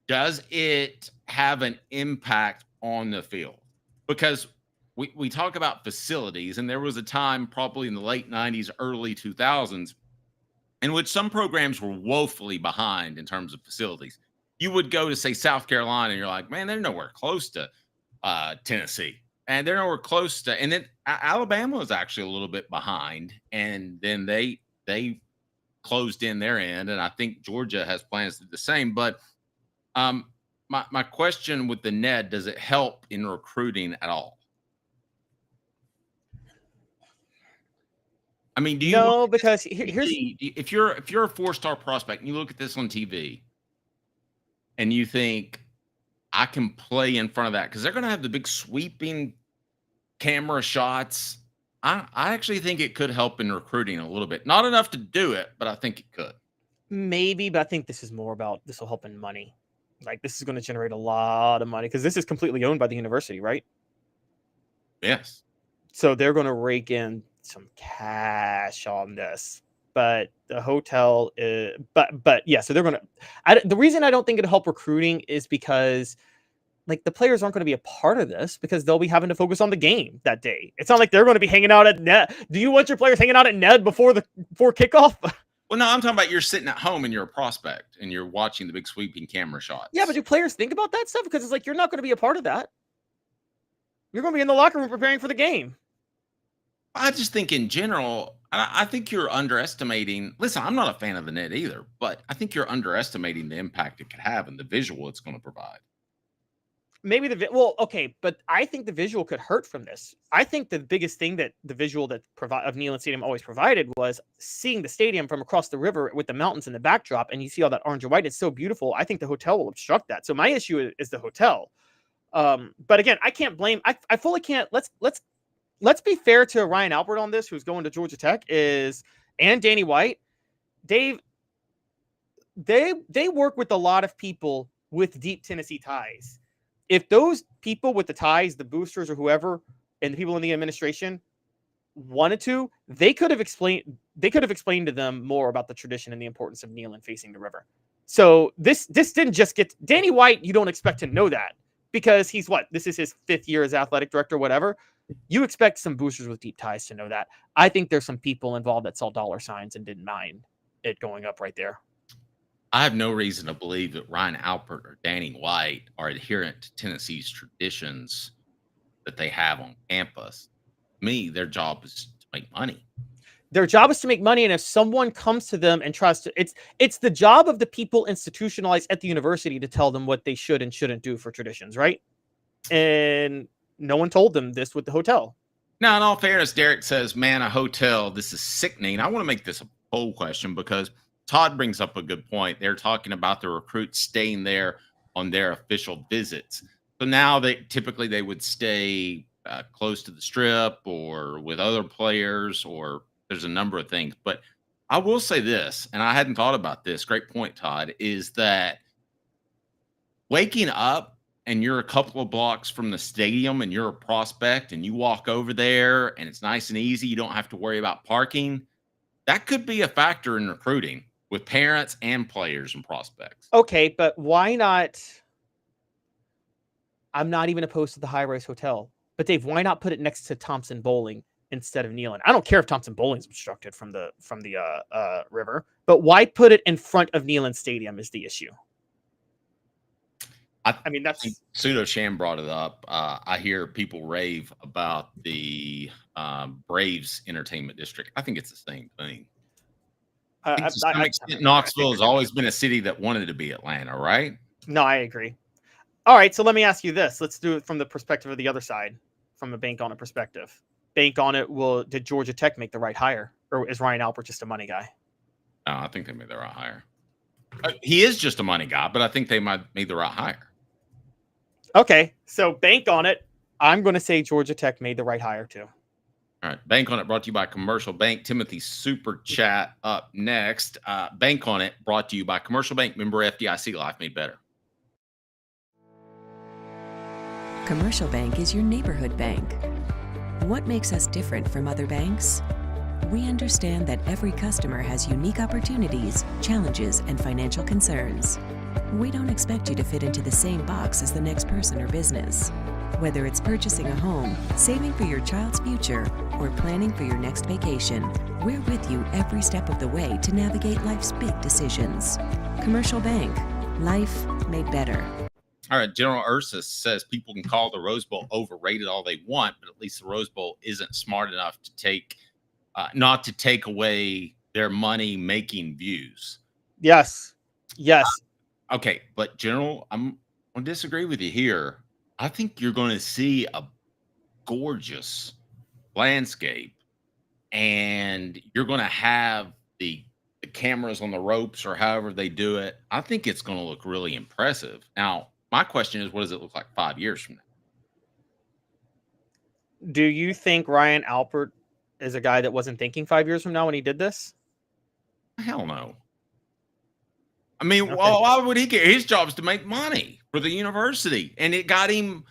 does it have an impact on the field? Because we talk about facilities, and there was a time probably in the late 90s, early 2000s, in which some programs were woefully behind in terms of facilities. You would go to, say, South Carolina, and you're like, man, they're nowhere close to Tennessee. And they're nowhere close to, and then Alabama was actually a little bit behind, and then they closed in their end, and I think Georgia has plans to do the same. But my question with the NED, does it help in recruiting at all? I mean, do you know? Because here's if you're a 4-star prospect and you look at this on TV and you think, I can play in front of that, because they're going to have the big sweeping camera shots. I actually think it could help in recruiting a little bit. Not enough to do it, but I think it could. Maybe, but I think this is more about, this will help in money. Like, this is going to generate a lot of money because this is completely owned by the university, right? Yes. So they're going to rake in some cash on this. But the hotel, but yeah, so they're going to, the reason I don't think it'll help recruiting is because, like, the players aren't going to be a part of this because they'll be having to focus on the game that day. It's not like they're going to be hanging out at NED. Do you want your players hanging out at NED before kickoff? Well, no, I'm talking about you're sitting at home and you're a prospect and you're watching the big sweeping camera shots. Yeah, but do players think about that stuff? Because it's like, you're not going to be a part of that. You're going to be in the locker room preparing for the game. I just think in general, I think you're underestimating. Listen, I'm not a fan of the NED either, but I think you're underestimating the impact it could have and the visual it's going to provide. Maybe okay, but I think the visual could hurt from this. I think the biggest thing that the visual of Neland Stadium always provided was seeing the stadium from across the river with the mountains in the backdrop, and you see all that orange and white. It's so beautiful. I think the hotel will obstruct that. So my issue is the hotel. But again, I can't blame. I fully can't. Let's be fair to Ryan Alpert on this, who's going to Georgia Tech, and Danny White. Dave, they work with a lot of people with deep Tennessee ties. If those people with the ties, the boosters or whoever, and the people in the administration wanted to, they could have explained to them more about the tradition and the importance of Neland facing the river. So this didn't just get Danny White. You don't expect to know that because this is his 5th year as athletic director, whatever. You expect some boosters with deep ties to know that. I think there's some people involved that saw dollar signs and didn't mind it going up right there. I have no reason to believe that Ryan Alpert or Danny White are adherent to Tennessee's traditions that they have on campus. To me, their job is to make money. Their job is to make money, and if someone comes to them and tries to, it's the job of the people institutionalized at the university to tell them what they should and shouldn't do for traditions, right? And no one told them this with the hotel. Now, in all fairness, Derek says, man, a hotel, this is sickening. I want to make this a poll question because Todd brings up a good point. They're talking about the recruits staying there on their official visits. So now they would stay close to the strip or with other players, or there's a number of things. But I will say this, and I hadn't thought about this. Great point, Todd, is that waking up and you're a couple of blocks from the stadium and you're a prospect and you walk over there and it's nice and easy. You don't have to worry about parking. That could be a factor in recruiting with parents and players and prospects. Okay, but why not? I'm not even opposed to the high-rise hotel. But Dave, why not put it next to Thompson Bowling instead of Neland? I don't care if Thompson Bowling's obstructed from the river, but why put it in front of Neland Stadium is the issue. I mean, that's Pseudo Sham brought it up. I hear people rave about the Braves Entertainment District. I think it's the same thing. To some extent, Knoxville has always been a city that wanted to be Atlanta, right? No, I agree. All right, so let me ask you this. Let's do it from the perspective of the other side, from a bank on it perspective. Bank on it, did Georgia Tech make the right hire? Or is Ryan Alpert just a money guy? No, I think they made the right hire. He is just a money guy, but I think they might made the right hire. Okay, so bank on it. I'm going to say Georgia Tech made the right hire too. All right, Bank on It brought to you by Commercial Bank. Timothy Super Chat up next. Bank on It brought to you by Commercial Bank. Member FDIC, life made better. Commercial Bank is your neighborhood bank. What makes us different from other banks? We understand that every customer has unique opportunities, challenges, and financial concerns. We don't expect you to fit into the same box as the next person or business. Whether it's purchasing a home, saving for your child's future, or planning for your next vacation, we're with you every step of the way to navigate life's big decisions. Commercial Bank. Life made better. All right, General Ursus says people can call the Rose Bowl overrated all they want, but at least the Rose Bowl isn't smart enough to take, not to take away their money-making views. Yes. Yes. Okay, but General, I'm going to disagree with you here. I think you're going to see a gorgeous landscape, and you're going to have the cameras on the ropes or however they do it. I think it's going to look really impressive. Now, my question is, what does it look like 5 years from now? Do you think Ryan Alpert is a guy that wasn't thinking 5 years from now when he did this? Hell no. I mean, well, why would he care? His job is to make money for the university, and it got him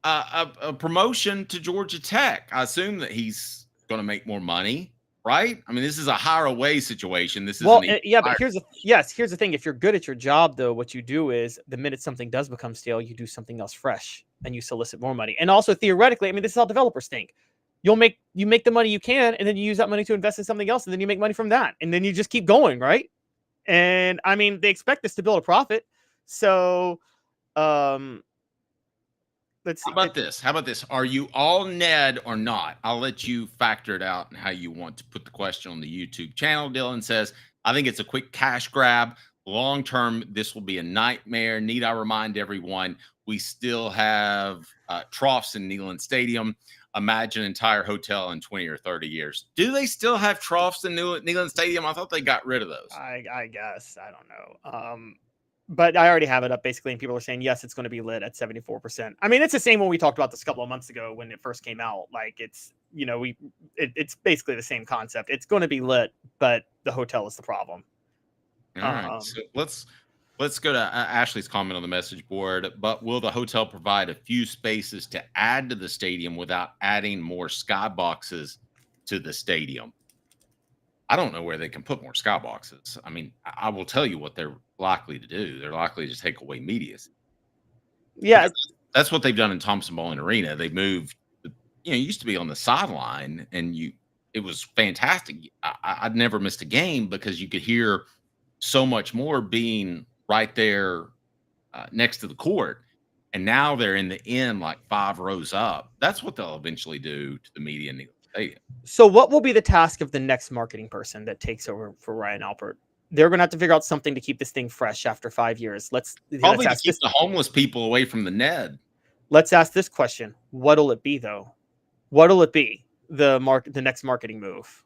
a promotion to Georgia Tech. I assume that he's going to make more money, right? I mean, this is a hire away situation. This is but here's the thing. If you're good at your job, though, what you do is the minute something does become stale, you do something else fresh, and you solicit more money. And also theoretically, I mean, this is how developers think. You make the money you can, and then you use that money to invest in something else, and then you make money from that, and then you just keep going, right? And I mean, they expect us to build a profit. So, let's see. How about this? Are you all Ned or not? I'll let you factor it out and how you want to put the question on the YouTube channel. Dylan says, I think it's a quick cash grab. Long term, this will be a nightmare. Need I remind everyone, we still have troughs in Neland Stadium. Imagine an entire hotel in 20 or 30 years. Do they still have troughs in Neland Stadium? I thought they got rid of those. I guess. I don't know. But I already have it up basically, and people are saying, yes, it's going to be lit at 74%. I mean, it's the same when we talked about this a couple of months ago when it first came out. Like it's basically the same concept. It's going to be lit, but the hotel is the problem. All right. So let's go to Ashley's comment on the message board. But will the hotel provide a few spaces to add to the stadium without adding more skyboxes to the stadium? I don't know where they can put more skyboxes. I mean, I will tell you what they're likely to do. They're likely to take away media. Yeah. That's what they've done in Thompson-Boling Arena. They moved, you used to be on the sideline, and it was fantastic. I'd never missed a game because you could hear so much more being right there next to the court. And now they're in the end, like 5 rows up. That's what they'll eventually do to the media in the stadium. So what will be the task of the next marketing person that takes over for Ryan Alpert? They're going to have to figure out something to keep this thing fresh after 5 years. Let's keep the homeless people away from the Ned. Let's ask this question. What'll it be, though? What'll it be? The next marketing move.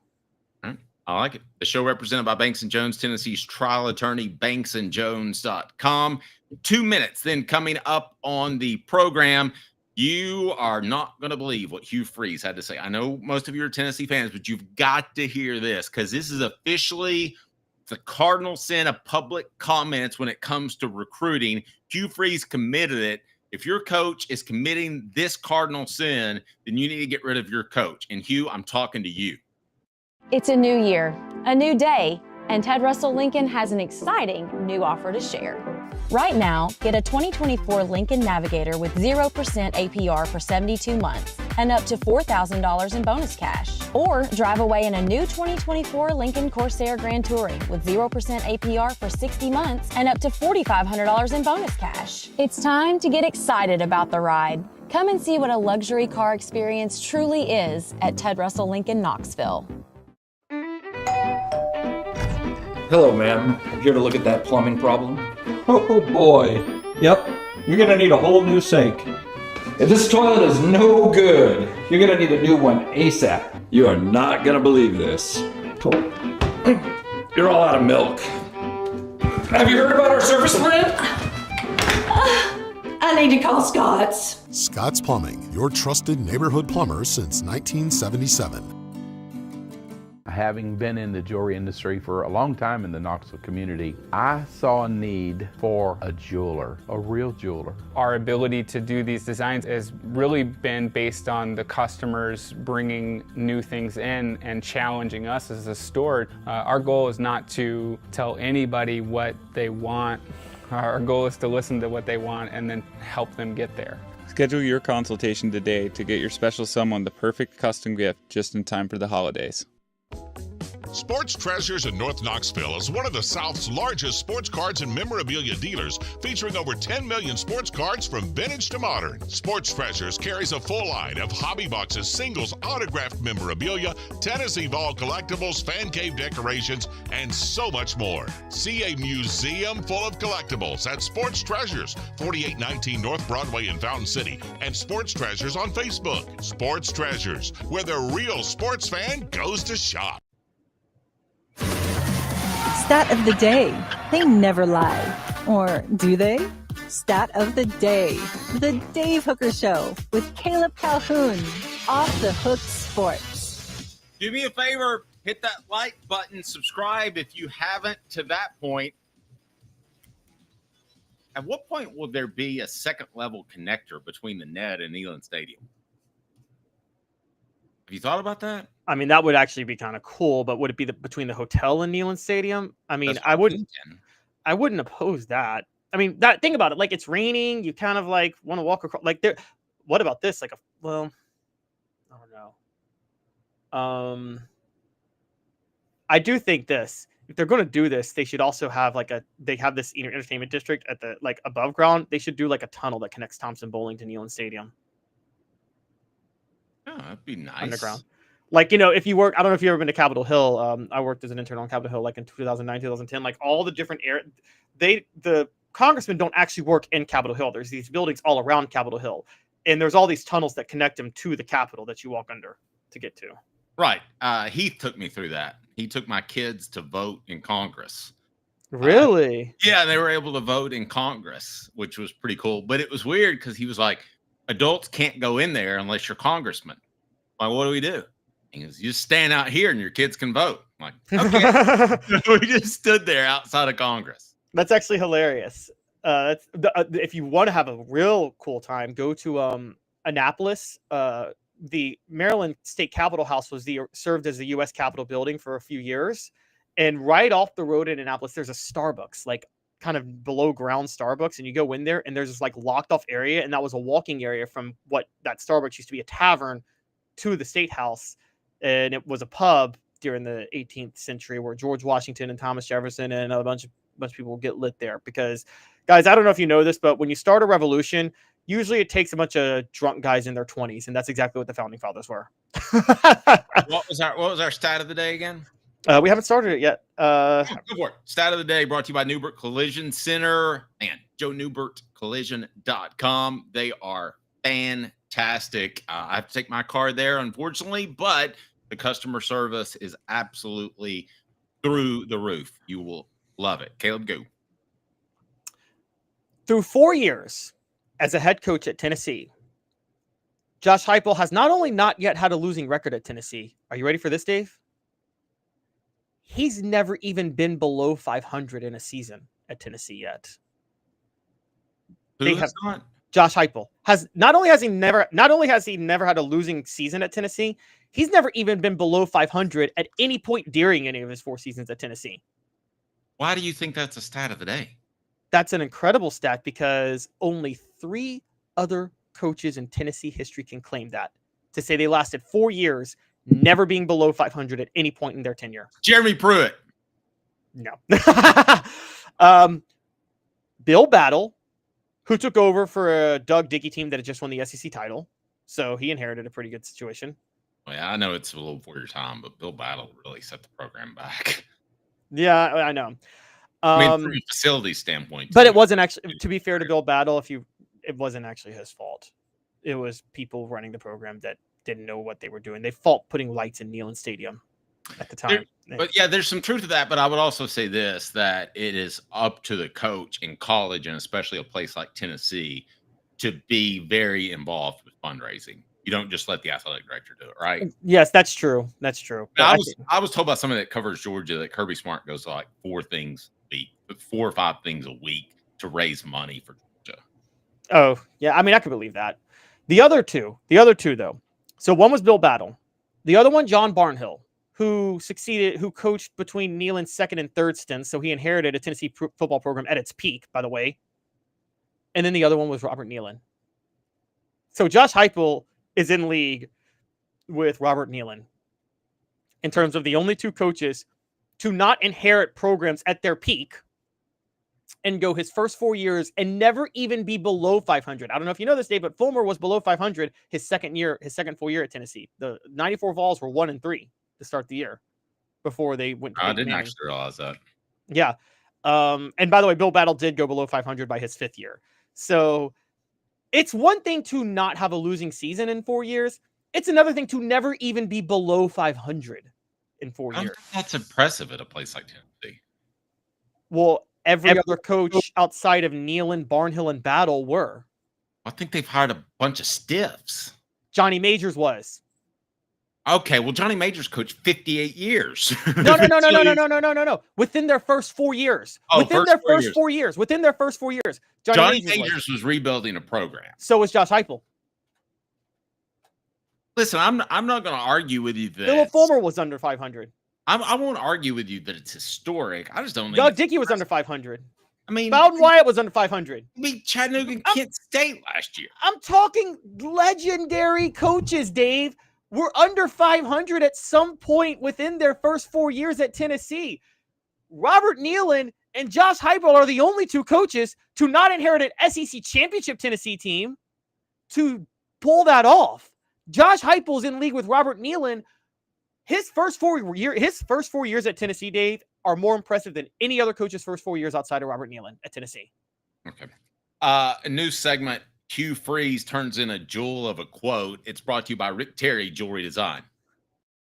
I like it. The show represented by Banks & Jones, Tennessee's trial attorney, banksandjones.com. 2 minutes then coming up on the program. You are not going to believe what Hugh Freeze had to say. I know most of you are Tennessee fans, but you've got to hear this because this is officially the cardinal sin of public comments when it comes to recruiting. Hugh Freeze committed it. If your coach is committing this cardinal sin, then you need to get rid of your coach. And Hugh, I'm talking to you. It's a new year, a new day, and Ted Russell Lincoln has an exciting new offer to share. Right now, get a 2024 Lincoln Navigator with 0% APR for 72 months and up to $4,000 in bonus cash. Or drive away in a new 2024 Lincoln Corsair Grand Touring with 0% APR for 60 months and up to $4,500 in bonus cash. It's time to get excited about the ride. Come and see what a luxury car experience truly is at Ted Russell Lincoln Knoxville. Hello, ma'am. Here to look at that plumbing problem? Oh boy. Yep. You're gonna need a whole new sink. If this toilet is no good, you're gonna need a new one ASAP. You are not gonna believe this. You're all out of milk. Have you heard about our service plan? I need to call Scott's. Scott's Plumbing, your trusted neighborhood plumber since 1977. Having been in the jewelry industry for a long time in the Knoxville community, I saw a need for a jeweler, a real jeweler. Our ability to do these designs has really been based on the customers bringing new things in and challenging us as a store. Our goal is not to tell anybody what they want. Our goal is to listen to what they want and then help them get there. Schedule your consultation today to get your special someone the perfect custom gift just in time for the holidays. Sports Treasures in North Knoxville is one of the South's largest sports cards and memorabilia dealers, featuring over 10 million sports cards from vintage to modern. Sports Treasures carries a full line of hobby boxes, singles, autographed memorabilia, Tennessee Vol collectibles, fan cave decorations, and so much more. See a museum full of collectibles at Sports Treasures, 4819 North Broadway in Fountain City, and Sports Treasures on Facebook. Sports Treasures, where the real sports fan goes to shop. Stat of the day. They never lie. Or do they? Stat of the day. The Dave Hooker Show with Caleb Calhoun. Off the Hook Sports. Do me a favor, hit that like button, subscribe if you haven't to that point. At what point will there be a second level connector between the net and Neland Stadium? Have you thought about that? I mean, that would actually be kind of cool, but would it be between the hotel and Neland Stadium? I mean, I wouldn't oppose that. I mean, think about it. Like, it's raining. You kind of like want to walk across. Like, what about this? Like, I don't know. I do think this. If they're going to do this, they should also have they have this entertainment district at the above ground. They should do like a tunnel that connects Thompson Bowling to Neland Stadium. Oh, that'd be nice. Underground. Like, if you work, I don't know if you've ever been to Capitol Hill. I worked as an intern on Capitol Hill, like in 2009, 2010, like all the different the congressmen don't actually work in Capitol Hill. There's these buildings all around Capitol Hill, and there's all these tunnels that connect them to the Capitol that you walk under to get to. Right. Heath took me through that. He took my kids to vote in Congress. Really? Yeah, they were able to vote in Congress, which was pretty cool. But it was weird because he was like, adults can't go in there unless you're congressman. Like, what do we do? He goes, you just stand out here and your kids can vote. I'm like, okay. We just stood there outside of Congress. That's actually hilarious. If you want to have a real cool time, go to Annapolis. The Maryland State Capitol House served as the U.S. Capitol building for a few years. And right off the road in Annapolis, there's a Starbucks, like kind of below ground Starbucks. And you go in there and there's this like locked off area. And that was a walking area from what that Starbucks used to be a tavern to the State House. And it was a pub during the 18th century where George Washington and Thomas Jefferson and a bunch of people get lit there. Because, guys, I don't know if you know this, but when you start a revolution, usually it takes a bunch of drunk guys in their 20s, and that's exactly what the founding fathers were. What was our stat of the day again? We haven't started it yet. Go for it. Stat of the day brought to you by Newbert Collision Center and JoeNewbertCollision.com. They are fantastic. I have to take my car there, unfortunately, but the customer service is absolutely through the roof. You will love it. Caleb, go. Through 4 years as a head coach at Tennessee, Josh Heupel has not only not yet had a losing record at Tennessee. Are you ready for this, Dave? He's never even been below 500 in a season at Tennessee yet. Josh Heupel has not only has he never had a losing season at Tennessee, he's never even been below 500 at any point during any of his 4 seasons at Tennessee. Why do you think that's a stat of the day? That's an incredible stat because only 3 other coaches in Tennessee history can claim that. To say they lasted 4 years, never being below 500 at any point in their tenure. Jeremy Pruitt. No. Bill Battle, who took over for a Doug Dickey team that had just won the SEC title. So he inherited a pretty good situation. Well, yeah, I know it's a little before your time, but Bill Battle really set the program back. Yeah, I know. I mean, from a facility standpoint. But it wasn't actually, to be fair to Bill Battle, it wasn't actually his fault. It was people running the program that didn't know what they were doing. They fault putting lights in Neland Stadium. at the time. But yeah, there's some truth to that. But I would also say this, that it is up to the coach in college, and especially a place like Tennessee, to be very involved with fundraising. You don't just let the athletic director do it, right? Yes, that's true. That's true. Now, I was told by somebody that covers Georgia that Kirby Smart goes to like 4 or 5 things a week to raise money for Georgia. Oh, yeah. I mean, I could believe that. The other two though. So one was Bill Battle. The other one, John Barnhill, who coached between Neland's second and third stints. So he inherited a Tennessee football program at its peak, by the way. And then the other one was Robert Neland. So Josh Heupel is in league with Robert Neland in terms of the only 2 coaches to not inherit programs at their peak and go his first 4 years and never even be below 500. I don't know if you know this, Dave, but Fulmer was below 500 his second full year at Tennessee. The 94 Vols were 1-3 to start the year before they went to I didn't actually realize that. Yeah. And by the way, Bill Battle did go below 500 by his 5th year. So it's one thing to not have a losing season in 4 years. It's another thing to never even be below 500 in 4 years. That's impressive at a place like Tennessee. Well, every other coach outside of Neland, Barnhill, and Battle were. I think they've hired a bunch of stiffs. Johnny Majors was. Okay, well, Johnny Majors coached 58 years. No. Within their first 4 years. Within their first 4 years. Johnny Majors was rebuilding a program. So was Josh Heupel. Listen, I'm not going to argue with you that Philip Fulmer was under 500. I won't argue with you that it's historic. I just don't think Doug Dickey was under 500. I mean, Bowden Wyatt was under 500. I mean, Chattanooga and Kent State last year. I'm talking legendary coaches, Dave. Were under 500 at some point within their first 4 years at Tennessee. Robert Neland and Josh Heupel are the only 2 coaches to not inherit an SEC championship Tennessee team to pull that off. Josh Heupel's in league with Robert Neland. His first 4 years at Tennessee, Dave, are more impressive than any other coach's first 4 years outside of Robert Neland at Tennessee. Okay. A new segment. Hugh Freeze turns in a jewel of a quote. It's brought to you by Rick Terry Jewelry Design.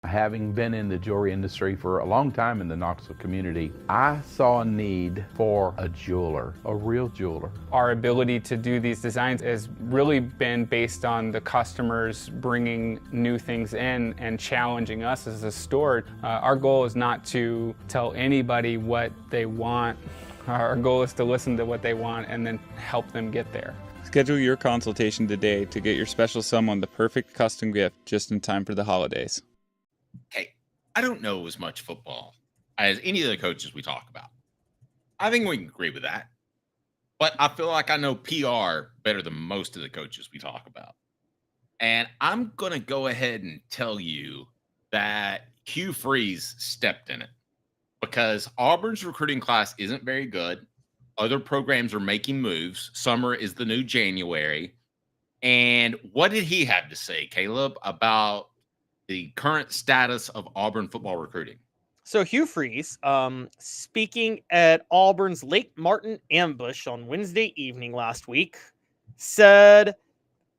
Having been in the jewelry industry for a long time in the Knoxville community, I saw a need for a jeweler, a real jeweler. Our ability to do these designs has really been based on the customers bringing new things in and challenging us as a store. Our goal is not to tell anybody what they want. Our goal is to listen to what they want and then help them get there. Schedule your consultation today to get your special someone the perfect custom gift just in time for the holidays. Okay, I don't know as much football as any of the coaches we talk about. I think we can agree with that. But I feel like I know PR better than most of the coaches we talk about. And I'm going to go ahead and tell you that Hugh Freeze stepped in it because Auburn's recruiting class isn't very good. Other programs are making moves. Summer is the new January. And what did he have to say, Caleb, about the current status of Auburn football recruiting? So Hugh Freeze, speaking at Auburn's Lake Martin ambush on Wednesday evening last week, said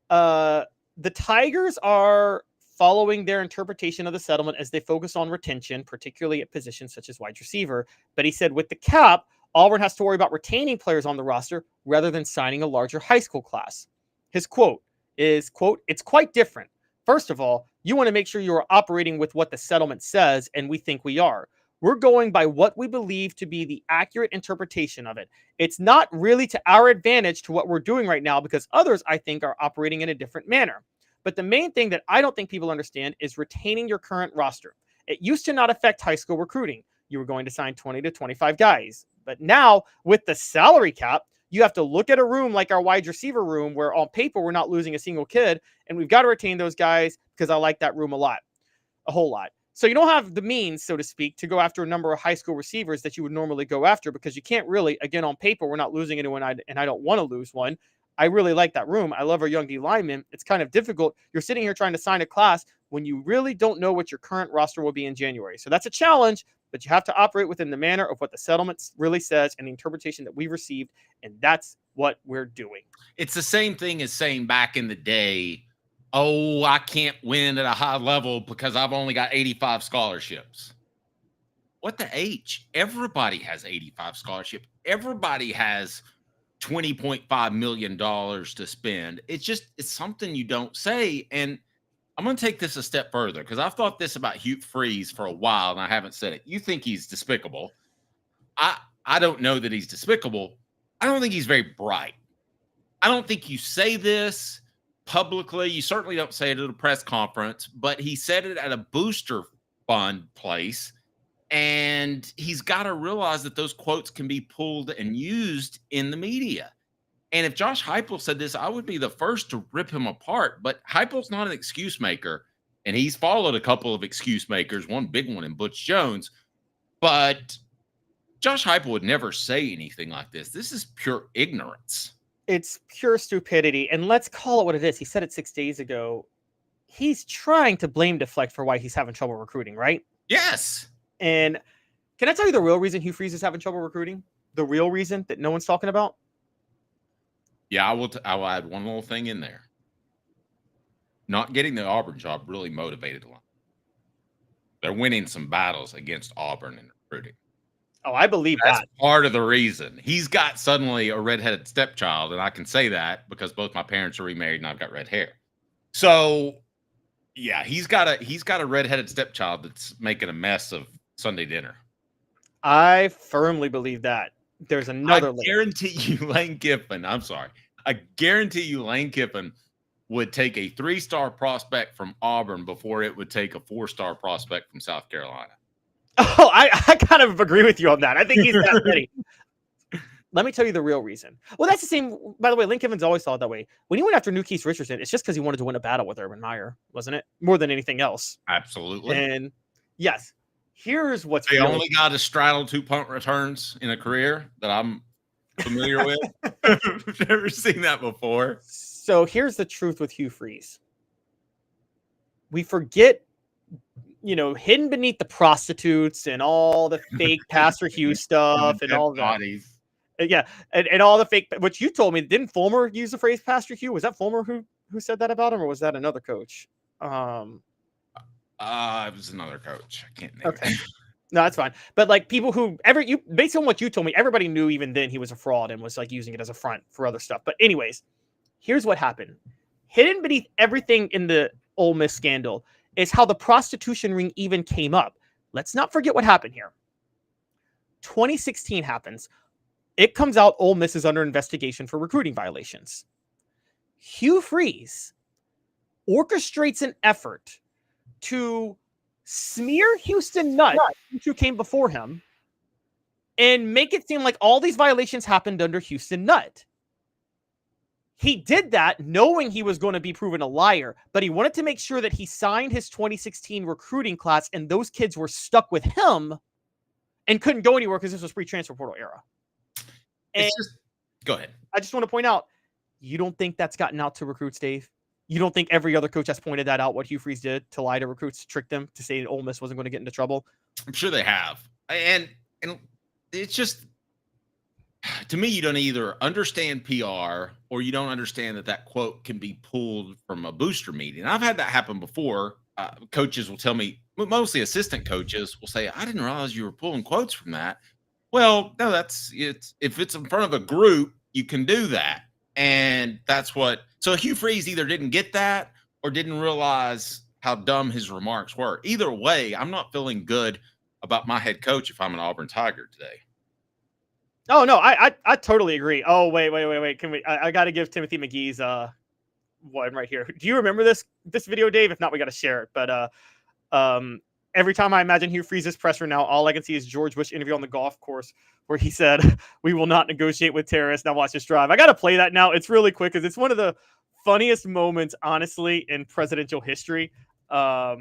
the Tigers are following their interpretation of the settlement as they focus on retention, particularly at positions such as wide receiver. But he said with the cap, Auburn has to worry about retaining players on the roster rather than signing a larger high school class. His quote is, quote, "It's quite different. First of all, you want to make sure you are operating with what the settlement says, and we think we are. We're going by what we believe to be the accurate interpretation of it. It's not really to our advantage to what we're doing right now because others, I think, are operating in a different manner. But the main thing that I don't think people understand is retaining your current roster. It used to not affect high school recruiting. You were going to sign 20 to 25 guys. But now, with the salary cap, you have to look at a room like our wide receiver room where on paper we're not losing a single kid, and we've got to retain those guys because I like that room a whole lot. So you don't have the means, so to speak, to go after a number of high school receivers that you would normally go after because you can't really, again, on paper, we're not losing anyone, and I don't want to lose one. I really like that room. I love our young D linemen. It's kind of difficult. You're sitting here trying to sign a class when you really don't know what your current roster will be in January. So that's a challenge, but you have to operate within the manner of what the settlement really says and the interpretation that we've received, and that's what we're doing. It's the same thing as saying back in the day, oh, I can't win at a high level because I've only got 85 scholarships. What the H? Everybody has 85 scholarships. Everybody has $20.5 million to spend. It's something you don't say. And I'm going to take this a step further because I've thought this about Hugh Freeze for a while and I haven't said it. You think he's despicable. I don't know that he's despicable. I don't think he's very bright. I don't think you say this publicly. You certainly don't say it at a press conference, but he said it at a booster fund place. And he's got to realize that those quotes can be pulled and used in the media. And if Josh Heupel said this, I would be the first to rip him apart. But Heupel's not an excuse maker. And he's followed a couple of excuse makers, one big one in Butch Jones. But Josh Heupel would never say anything like this. This is pure ignorance. It's pure stupidity. And let's call it what it is. He said it 6 days ago. He's trying to blame deflect for why he's having trouble recruiting, right? Yes. And can I tell you the real reason Hugh Freeze is having trouble recruiting? The real reason that no one's talking about? Yeah, I will add one little thing in there. Not getting the Auburn job really motivated a lot. They're winning some battles against Auburn in recruiting. Oh, I believe That's that. part of the reason. He's got suddenly a redheaded stepchild, and I can say that because both my parents are remarried and I've got red hair. So, yeah, he's got a redheaded stepchild that's making a mess of Sunday dinner. I firmly believe that. There's another. I guarantee you Lane Kiffin. I'm sorry. I guarantee you Lane Kiffin would take a 3-star prospect from Auburn before it would take a 4-star prospect from South Carolina. Oh, I kind of agree with you on that. I think he's that ready. Let me tell you the real reason. Well, that's the same. By the way, Lane Kiffin's always thought that way. When he went after New Keith Richardson, it's just because he wanted to win a battle with Urban Meyer, wasn't it? More than anything else. Absolutely. And yes, here's what's they only got to straddle 2 punt returns in a career that I'm familiar with. I've never seen that before. So here's the truth with Hugh Freeze. We forget, hidden beneath the prostitutes and all the fake Pastor Hugh stuff and all that. Bodies. Yeah, and all the fake, which you told me, didn't Fulmer use the phrase Pastor Hugh? Was that Fulmer who said that about him, or was that another coach? It was another coach. I can't name it. No, that's fine. But like people who based on what you told me, everybody knew even then he was a fraud and was like using it as a front for other stuff. But anyways, here's what happened. Hidden beneath everything in the Ole Miss scandal is how the prostitution ring even came up. Let's not forget what happened here. 2016 happens. It comes out Ole Miss is under investigation for recruiting violations. Hugh Freeze orchestrates an effort to smear Houston Nutt, who came before him, and make it seem like all these violations happened under Houston Nutt. He did that knowing he was going to be proven a liar, but he wanted to make sure that he signed his 2016 recruiting class and those kids were stuck with him and couldn't go anywhere because this was pre-transfer portal era. And go ahead. I just want to point out, you don't think that's gotten out to recruits, Dave? You don't think every other coach has pointed that out, what Hugh Freeze did to lie to recruits, to trick them, to say Ole Miss wasn't going to get into trouble? I'm sure they have. And it's just, to me, you don't either understand PR or you don't understand that quote can be pulled from a booster meeting. I've had that happen before. Coaches will tell me, mostly assistant coaches will say, I didn't realize you were pulling quotes from that. Well, no, if it's in front of a group, you can do that. And that's so Hugh Freeze either didn't get that or didn't realize how dumb his remarks were. Either way, I'm not feeling good about my head coach if I'm an Auburn Tiger today. Oh, no, I totally agree. Oh, wait. I got to give Timothy McGee's one right here. Do you remember this video, Dave? If not, we got to share it. But every time I imagine Hugh Freeze's presser now, all I can see is George Bush interview on the golf course where he said, "We will not negotiate with terrorists." Now watch this drive. I got to play that now. It's really quick because it's one of the funniest moments, honestly, in presidential history. But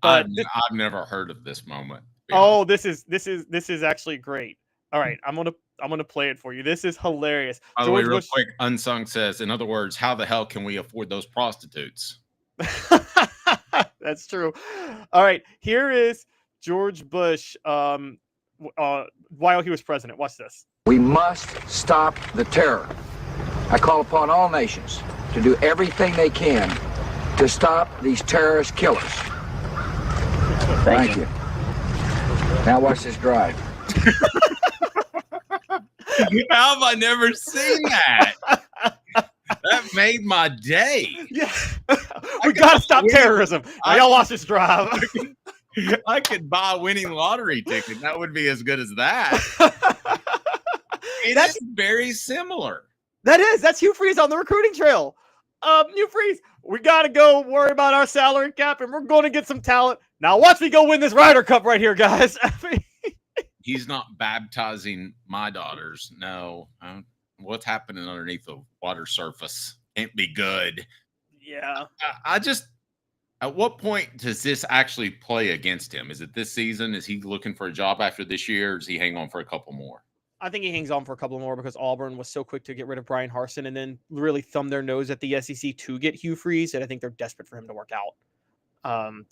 I've never heard of this moment. Oh, this is actually great. All right, I'm gonna play it for you. This is hilarious. By the way, real quick, Unsung says, in other words, how the hell can we afford those prostitutes? That's true. All right, here is George Bush while he was president. Watch this. We must stop the terror. I call upon all nations to do everything they can to stop these terrorist killers. Thank you. Now watch this drive. How have I never seen that? That made my day. Yeah. We gotta stop terrorism. Now y'all watch this drive. I could buy a winning lottery ticket. That would be as good as that. That's very similar. That is. That's Hugh Freeze on the recruiting trail. Hugh Freeze, we gotta go worry about our salary cap, and we're going to get some talent. Now watch me go win this Ryder Cup right here, guys. He's not baptizing my daughters. No. What's happening underneath the water surface can't be good. Yeah. I just, at what point does this actually play against him? Is it this season? Is he looking for a job after this year? Or does he hang on for a couple more? I think he hangs on for a couple more because Auburn was so quick to get rid of Brian Harsin and then really thumb their nose at the SEC to get Hugh Freeze. And I think they're desperate for him to work out.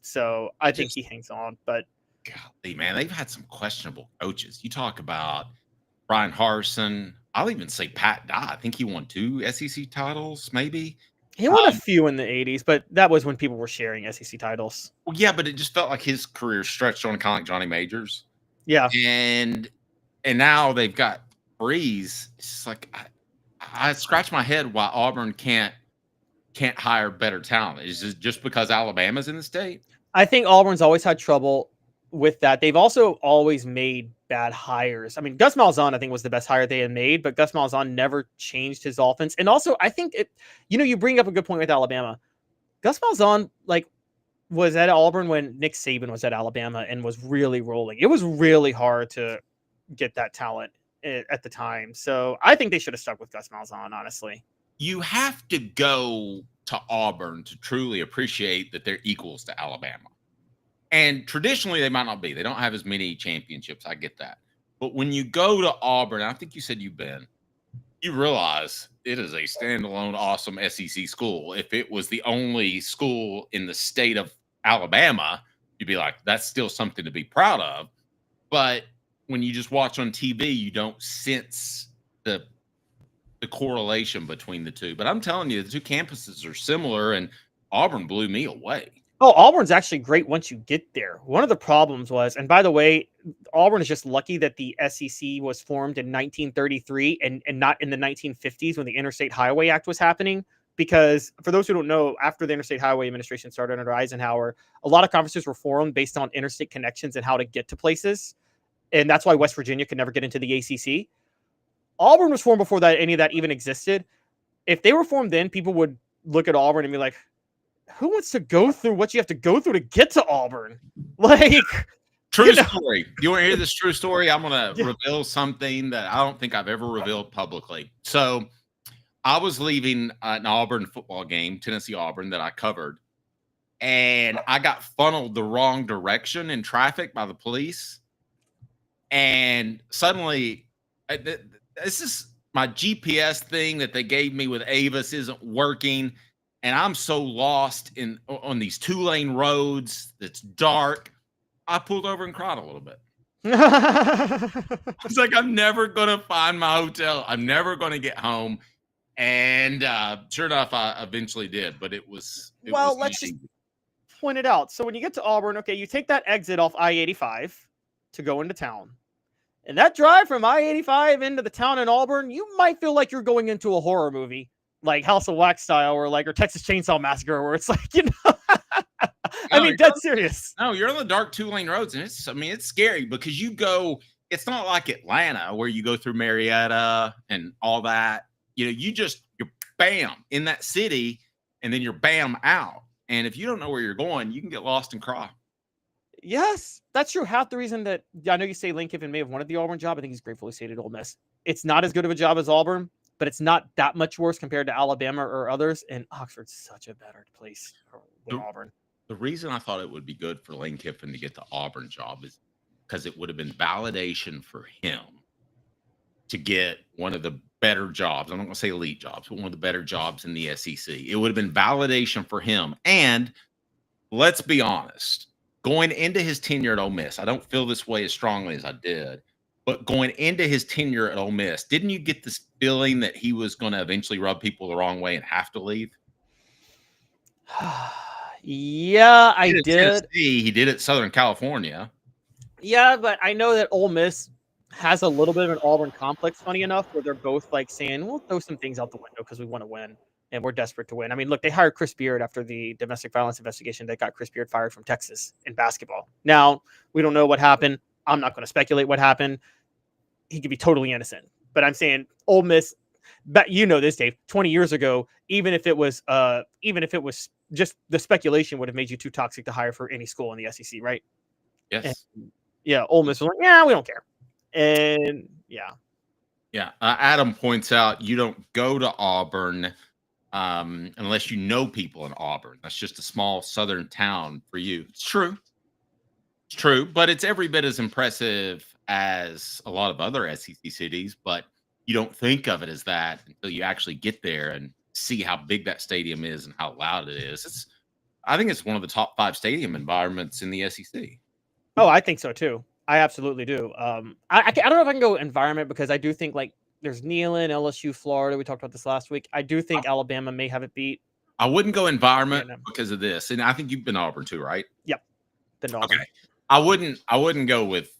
So I think he hangs on. But golly, man, they've had some questionable coaches. You talk about Brian Harsin. I'll even say Pat Dye. I think he won 2 SEC titles, maybe. He won a few in the 80s, but that was when people were sharing SEC titles. Well, yeah, but it just felt like his career stretched on kind of like Johnny Majors. Yeah. And now they've got Freeze. It's just like I scratch my head why Auburn can't hire better talent. Is it just because Alabama's in the state? I think Auburn's always had trouble with that. They've also always made bad hires. I mean, Gus Malzahn, I think, was the best hire they had made, but Gus Malzahn never changed his offense. And also, I think you bring up a good point with Alabama. Gus Malzahn, was at Auburn when Nick Saban was at Alabama and was really rolling. It was really hard to get that talent at the time. So I think they should have stuck with Gus Malzahn, honestly. You have to go to Auburn to truly appreciate that they're equals to Alabama. And traditionally, they might not be. They don't have as many championships. I get that. But when you go to Auburn, I think you said you've been, you realize it is a standalone, awesome SEC school. If it was the only school in the state of Alabama, you'd be like, that's still something to be proud of. But when you just watch on TV, you don't sense the correlation between the two. But I'm telling you, the two campuses are similar, and Auburn blew me away. Oh, Auburn's actually great once you get there. One of the problems was, and by the way, Auburn is just lucky that the SEC was formed in 1933 and not in the 1950s when the Interstate Highway Act was happening. Because for those who don't know, after the Interstate Highway Administration started under Eisenhower, a lot of conferences were formed based on interstate connections and how to get to places. And that's why West Virginia could never get into the ACC. Auburn was formed before that any of that even existed. If they were formed then, people would look at Auburn and be like, who wants to go through what you have to go through to get to Auburn? True story. You want to hear this true story? I'm going to reveal something that I don't think I've ever revealed publicly. So I was leaving an Auburn football game, Tennessee Auburn, that I covered, and I got funneled the wrong direction in traffic by the police. And suddenly, this is my GPS thing that they gave me with Avis isn't working. And I'm so lost on these 2-lane roads that's dark. I pulled over and cried a little bit. It's like, I'm never going to find my hotel. I'm never going to get home. And sure enough, I eventually did. But let's just point it out. So when you get to Auburn, okay, you take that exit off I-85 to go into town. And that drive from I-85 into the town in Auburn, you might feel like you're going into a horror movie. Like House of Wax style or Texas Chainsaw Massacre, where it's like, I mean, dead serious. No, you're on the dark 2-lane roads, and it's scary because you go, it's not like Atlanta where you go through Marietta and all that. You're bam in that city, and then you're bam out. And if you don't know where you're going, you can get lost and cry. Yes, that's true. Half the reason that I know you say Lane Kiffin may have wanted the Auburn job. I think he's gratefully stayed at Ole Miss. It's not as good of a job as Auburn, but it's not that much worse compared to Alabama or others. And Oxford's such a better place than Auburn. The reason I thought it would be good for Lane Kiffin to get the Auburn job is because it would have been validation for him to get one of the better jobs. I'm not going to say elite jobs, but one of the better jobs in the SEC. It would have been validation for him. And let's be honest, going into his tenure at Ole Miss, I don't feel this way as strongly as I did. But going into his tenure at Ole Miss, didn't you get this feeling that he was going to eventually rub people the wrong way and have to leave? Yeah, I He did. Tennessee, he did it Southern California. Yeah, but I know that Ole Miss has a little bit of an Auburn complex, funny enough, where they're both like saying, we'll throw some things out the window because we want to win and we're desperate to win. I mean, look, they hired Chris Beard after the domestic violence investigation that got Chris Beard fired from Texas in basketball. Now, we don't know what happened. I'm not going to speculate what happened. He could be totally innocent. But I'm saying Ole Miss, but you know this, Dave, 20 years ago, even if it was just the speculation would have made you too toxic to hire for any school in the SEC, right? Yes. And, yeah, Ole Miss was like, yeah, we don't care. And yeah. Adam points out you don't go to Auburn unless you know people in Auburn. That's just a small southern town for you. It's true. It's true, but it's every bit as impressive as a lot of other SEC cities. But you don't think of it as that until you actually get there and see how big that stadium is and how loud it is. I think it's one of the top 5 stadium environments in the SEC. Oh, I think so too. I absolutely do. I don't know if I can go environment because I do think like there's Neland, LSU, Florida. We talked about this last week. I do think Alabama may have it beat. I wouldn't go environment because of this, and I think you've been to Auburn too, right? Yep. Been to Auburn. Okay. I wouldn't go with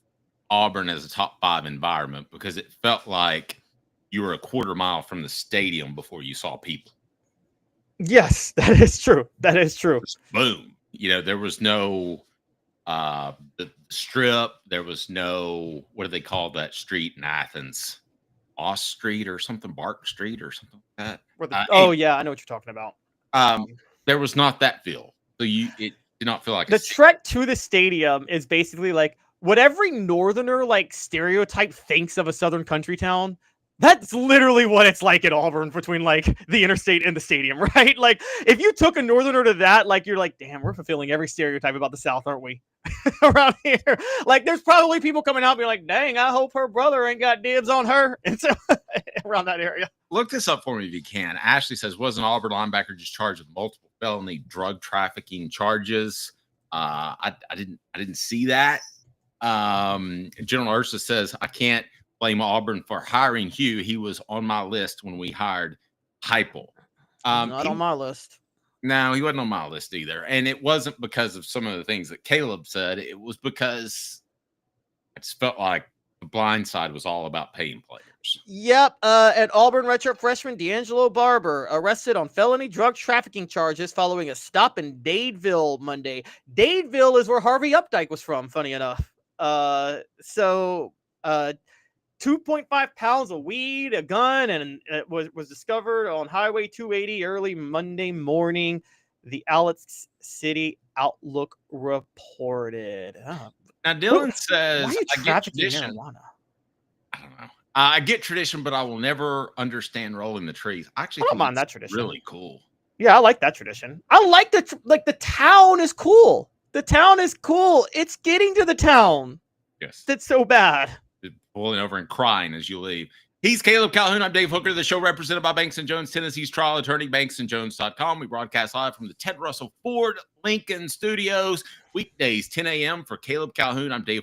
Auburn as a top 5 environment because it felt like you were a quarter mile from the stadium before you saw people. Yes, that is true. That is true. Just boom. You know, there was no the strip. There was no, what do they call that street in Athens? Oss Street or something, Bark Street or something like that. Yeah, I know what you're talking about. There was not that feel. So it did not feel like the trek to the stadium is basically like what every northerner like stereotype thinks of a southern country town. That's literally what it's like at Auburn between like the interstate and the stadium, right? Like if you took a northerner to that, like you're like, damn, we're fulfilling every stereotype about the South, aren't we? Around here. Like there's probably people coming out being like, dang, I hope her brother ain't got dibs on her. And so around that area. Look this up for me if you can. Ashley says, was an Auburn linebacker just charged with multiple felony drug trafficking charges? I didn't see that. General Ursa says, I can't blame Auburn for hiring Hugh. He was on my list when we hired Heupel. Not on my list. No, he wasn't on my list either. And it wasn't because of some of the things that Caleb said. It was because I just felt like the blind side was all about paying players. Yep. An Auburn redshirt freshman, D'Angelo Barber, arrested on felony drug trafficking charges following a stop in Dadeville Monday. Dadeville is where Harvey Updike was from, funny enough. 2.5 pounds of weed, a gun, and it was discovered on Highway 280 early Monday morning. The Alex City Outlook reported. Now, Dylan says, why are you I get trafficking tradition. marijuana? I don't know. I get tradition, but I will never understand rolling the trees. I actually don't think mind that it's tradition. really cool. Yeah, I like that tradition. I like the town is cool. The town is cool. It's getting to the town. Yes. That's so bad. Pulling over and crying as you leave. He's Caleb Calhoun. I'm Dave Hooker. The show represented by Banks & Jones, Tennessee's trial attorney, banksandjones.com. We broadcast live from the Ted Russell Ford Lincoln Studios. Weekdays, 10 a.m. for Caleb Calhoun. I'm Dave Hooker.